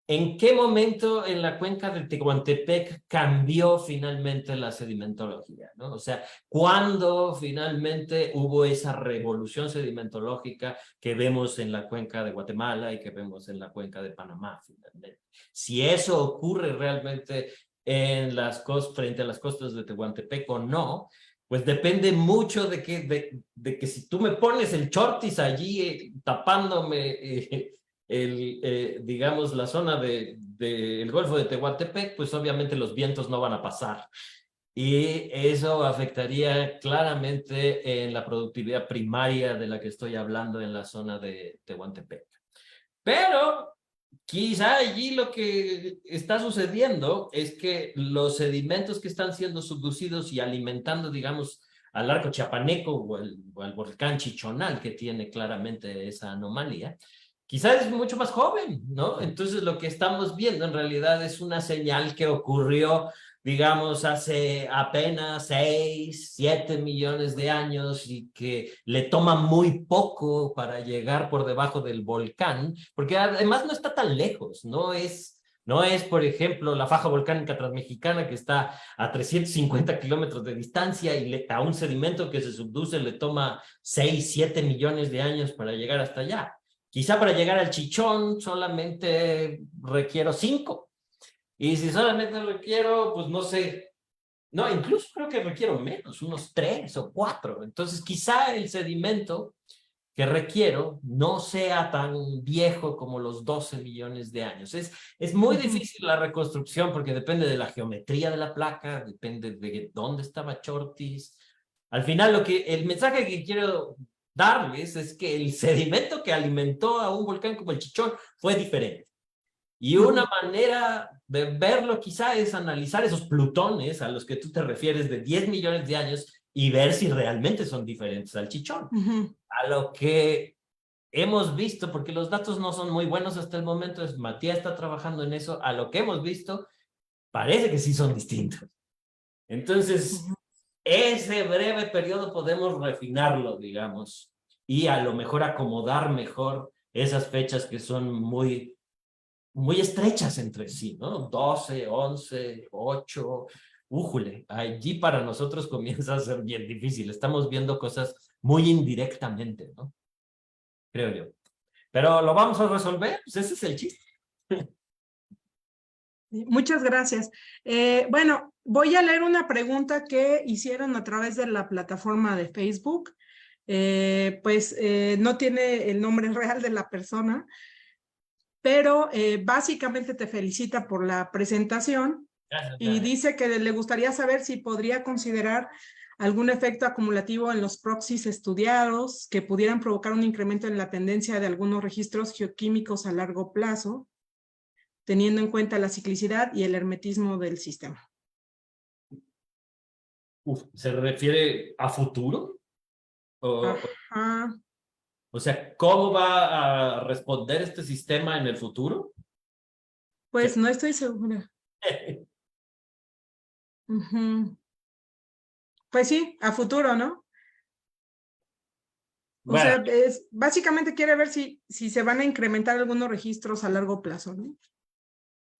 ¿en qué momento en la cuenca de Tehuantepec cambió finalmente la sedimentología, ¿no? O sea, ¿cuándo finalmente hubo esa revolución sedimentológica que vemos en la cuenca de Guatemala y que vemos en la cuenca de Panamá, finalmente? Si eso ocurre realmente frente a las costas de Tehuantepec o no, pues depende mucho de que si tú me pones el Chortis allí tapándome... digamos, la zona del Golfo de Tehuantepec, pues obviamente los vientos no van a pasar. Y eso afectaría claramente en la productividad primaria de la que estoy hablando en la zona de Tehuantepec. Pero quizá allí lo que está sucediendo es que los sedimentos que están siendo subducidos y alimentando, digamos, al arco chiapaneco o al volcán Chichonal, que tiene claramente esa anomalía, quizás es mucho más joven, ¿no? Entonces lo que estamos viendo en realidad es una señal que ocurrió, digamos, hace apenas 6, 7 millones de años y que le toma muy poco para llegar por debajo del volcán, porque además no está tan lejos, no es, por ejemplo, la faja volcánica transmexicana que está a 350 kilómetros de distancia y a un sedimento que se subduce le toma 6, 7 millones de años para llegar hasta allá. Quizá para llegar al Chichón solamente requiero 5. Y si solamente requiero, pues no sé, no, incluso creo que requiero menos, unos 3 o 4. Entonces quizá el sedimento que requiero no sea tan viejo como los 12 millones de años. Es muy difícil la reconstrucción porque depende de la geometría de la placa, depende de dónde estaba Chortis. Al final, el mensaje que quiero darles es que el sedimento que alimentó a un volcán como el Chichón fue diferente. Y una manera de verlo quizá es analizar esos plutones a los que tú te refieres de 10 millones de años y ver si realmente son diferentes al Chichón. A lo que hemos visto, porque los datos no son muy buenos hasta el momento, Matías está trabajando en eso, a lo que hemos visto, parece que sí son distintos. Entonces, ese breve periodo podemos refinarlo, digamos, y a lo mejor acomodar mejor esas fechas que son muy estrechas entre sí, ¿no? 12, 11, 8, újule, allí para nosotros comienza a ser bien difícil. Estamos viendo cosas muy indirectamente, ¿no? Creo yo. Pero lo vamos a resolver, pues ese es el chiste. Muchas gracias. Bueno, voy a leer una pregunta que hicieron a través de la plataforma de Facebook. No tiene el nombre real de la persona, pero básicamente te felicita por la presentación. Gracias, y dice que le gustaría saber si podría considerar algún efecto acumulativo en los proxies estudiados que pudieran provocar un incremento en la tendencia de algunos registros geoquímicos a largo plazo, teniendo en cuenta la ciclicidad y el hermetismo del sistema. ¿Se refiere a futuro? Ajá. O sea, ¿cómo va a responder este sistema en el futuro? Pues no estoy segura. Pues sí, a futuro, ¿no? O sea, básicamente quiere ver si se van a incrementar algunos registros a largo plazo, ¿no?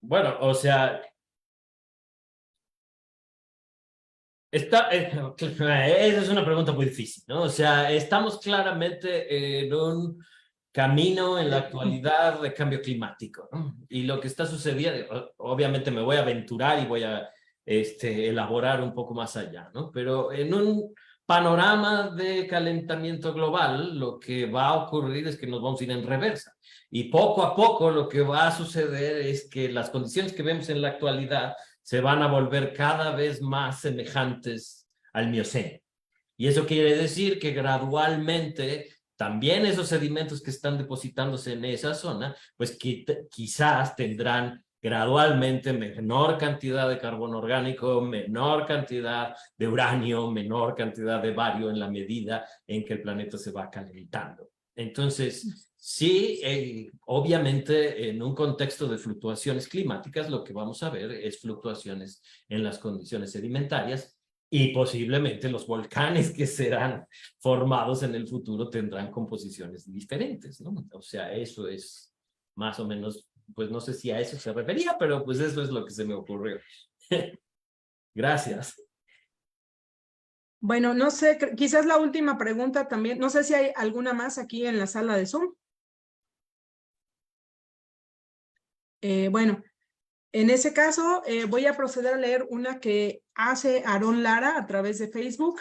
Bueno, o sea, esa es una pregunta muy difícil, ¿no? O sea, estamos claramente en un camino en la actualidad de cambio climático, ¿no? Y lo que está sucediendo, obviamente me voy a aventurar y voy a elaborar un poco más allá, ¿no? Pero en un panorama de calentamiento global, lo que va a ocurrir es que nos vamos a ir en reversa. Y poco a poco lo que va a suceder es que las condiciones que vemos en la actualidad se van a volver cada vez más semejantes al Mioceno. Y eso quiere decir que gradualmente también esos sedimentos que están depositándose en esa zona, pues quizás tendrán gradualmente menor cantidad de carbono orgánico, menor cantidad de uranio, menor cantidad de bario en la medida en que el planeta se va calentando. Entonces, sí, obviamente en un contexto de fluctuaciones climáticas, lo que vamos a ver es fluctuaciones en las condiciones sedimentarias y posiblemente los volcanes que serán formados en el futuro tendrán composiciones diferentes, ¿no? O sea, eso es más o menos, pues no sé si a eso se refería, pero pues eso es lo que se me ocurrió. Gracias. Bueno, no sé, quizás la última pregunta también, no sé si hay alguna más aquí en la sala de Zoom. Bueno, en ese caso voy a proceder a leer una que hace Aarón Lara a través de Facebook.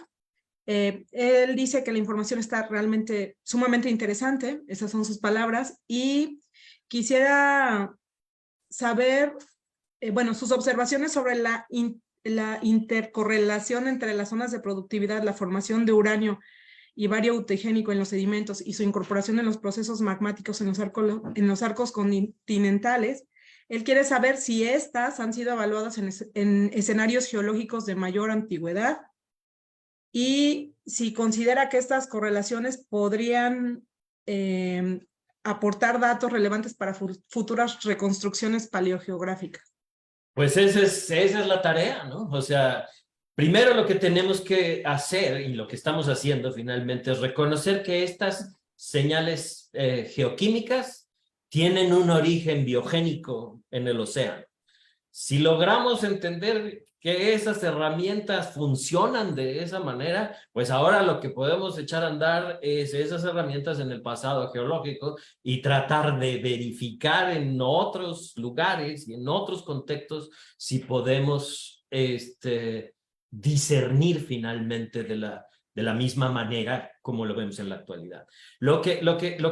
Él dice que la información está realmente sumamente interesante, esas son sus palabras, y quisiera saber, bueno, sus observaciones sobre la intercorrelación entre las zonas de productividad, la formación de uranio y bario utegénico en los sedimentos y su incorporación en los procesos magmáticos en los arcos continentales. Él quiere saber si estas han sido evaluadas en escenarios geológicos de mayor antigüedad y si considera que estas correlaciones podrían aportar datos relevantes para futuras reconstrucciones paleogeográficas. Pues esa es la tarea, ¿no? O sea, primero lo que tenemos que hacer y lo que estamos haciendo finalmente es reconocer que estas señales geoquímicas tienen un origen biogénico en el océano. Si logramos entender que esas herramientas funcionan de esa manera, pues ahora lo que podemos echar a andar es esas herramientas en el pasado geológico y tratar de verificar en otros lugares y en otros contextos si podemos discernir finalmente de de la misma manera como lo vemos en la actualidad. Lo que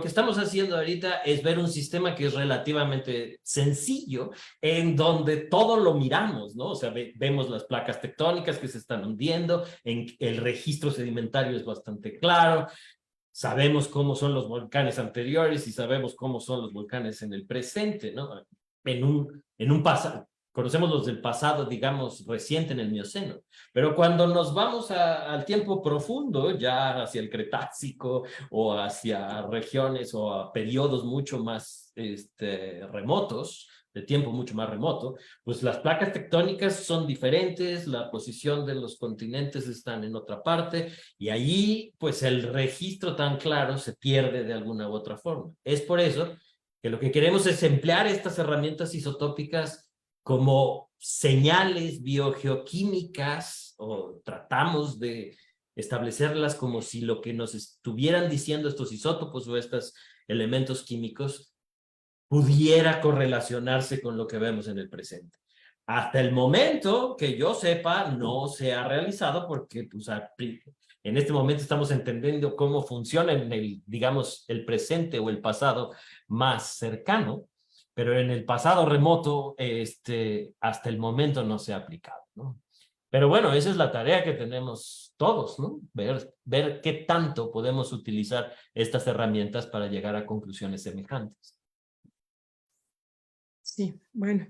estamos haciendo ahorita es ver un sistema que es relativamente sencillo, en donde todo lo miramos, ¿no? O sea, vemos las placas tectónicas que se están hundiendo, el registro sedimentario es bastante claro, sabemos cómo son los volcanes anteriores y sabemos cómo son los volcanes en el presente, ¿no? En un pasado. Conocemos los del pasado, digamos, reciente en el Mioceno, pero cuando nos vamos al tiempo profundo, ya hacia el Cretácico o hacia regiones o a periodos mucho más remotos, de tiempo mucho más remoto, pues las placas tectónicas son diferentes, la posición de los continentes están en otra parte, y allí, pues el registro tan claro se pierde de alguna u otra forma. Es por eso que lo que queremos es emplear estas herramientas isotópicas como señales biogeoquímicas, o tratamos de establecerlas como si lo que nos estuvieran diciendo estos isótopos o estos elementos químicos pudiera correlacionarse con lo que vemos en el presente. Hasta el momento que yo sepa, no se ha realizado porque pues, en este momento estamos entendiendo cómo funciona en el, digamos, el presente o el pasado más cercano, pero en el pasado remoto, hasta el momento no se ha aplicado, ¿no? Pero bueno, esa es la tarea que tenemos todos, ¿no? Ver qué tanto podemos utilizar estas herramientas para llegar a conclusiones semejantes. Sí, bueno.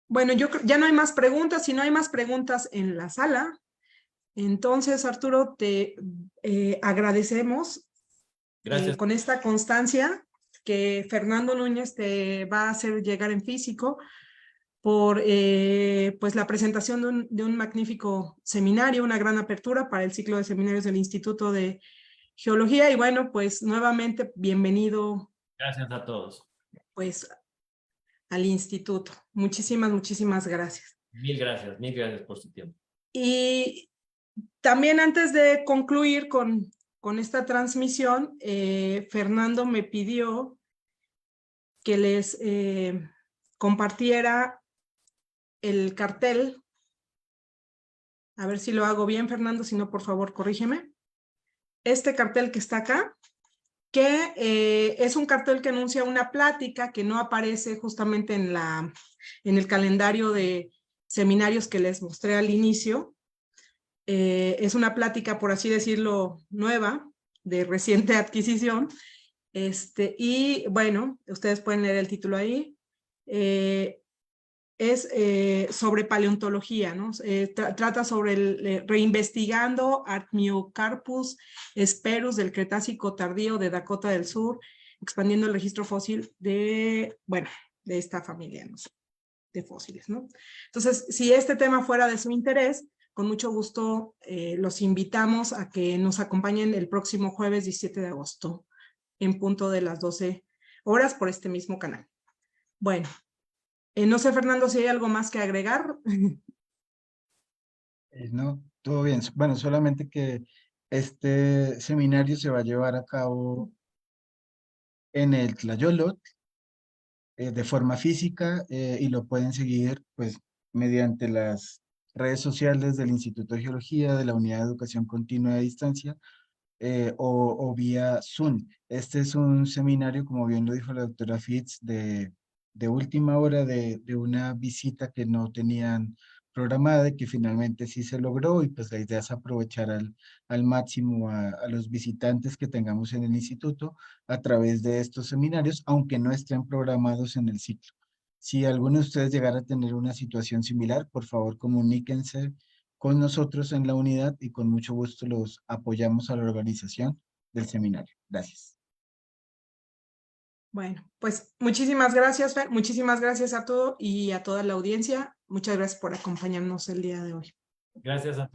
Bueno, ya no hay más preguntas. Si no hay más preguntas en la sala, entonces, Arturo, te agradecemos con esta constancia que Fernando Núñez te va a hacer llegar en físico por pues la presentación de un magnífico seminario, una gran apertura para el ciclo de seminarios del Instituto de Geología. Y bueno, pues nuevamente bienvenido. Gracias a todos. Pues al instituto. Muchísimas gracias. Mil gracias por su tiempo. Y también antes de concluir con esta transmisión, Fernando me pidió que les compartiera el cartel. A ver si lo hago bien, Fernando, si no, por favor, corrígeme. Este cartel que está acá, que es un cartel que anuncia una plática que no aparece justamente en el calendario de seminarios que les mostré al inicio. Es una plática, por así decirlo, nueva, de reciente adquisición. Y bueno, ustedes pueden leer el título ahí. Es sobre paleontología, ¿no? Trata sobre el reinvestigando Armiocarpus esperus del Cretácico tardío de Dakota del Sur, expandiendo el registro fósil de esta familia, ¿no? De fósiles, ¿no? Entonces, si este tema fuera de su interés, con mucho gusto los invitamos a que nos acompañen el próximo jueves 17 de agosto, en punto de las 12 horas por este mismo canal. Bueno. No sé, Fernando, si hay algo más que agregar. No, todo bien. Bueno, solamente que este seminario se va a llevar a cabo en el Tlayolot de forma física y lo pueden seguir pues mediante las redes sociales del Instituto de Geología, de la Unidad de Educación Continua a Distancia o vía Zoom. Este es un seminario, como bien lo dijo la doctora Fitz, de última hora de una visita que no tenían programada y que finalmente sí se logró, y pues la idea es aprovechar al máximo a los visitantes que tengamos en el instituto a través de estos seminarios, aunque no estén programados en el ciclo. Si alguno de ustedes llegara a tener una situación similar, por favor comuníquense con nosotros en la unidad y con mucho gusto los apoyamos a la organización del seminario. Gracias. Bueno, pues muchísimas gracias, Fer. Muchísimas gracias a todos y a toda la audiencia. Muchas gracias por acompañarnos el día de hoy. Gracias a todos.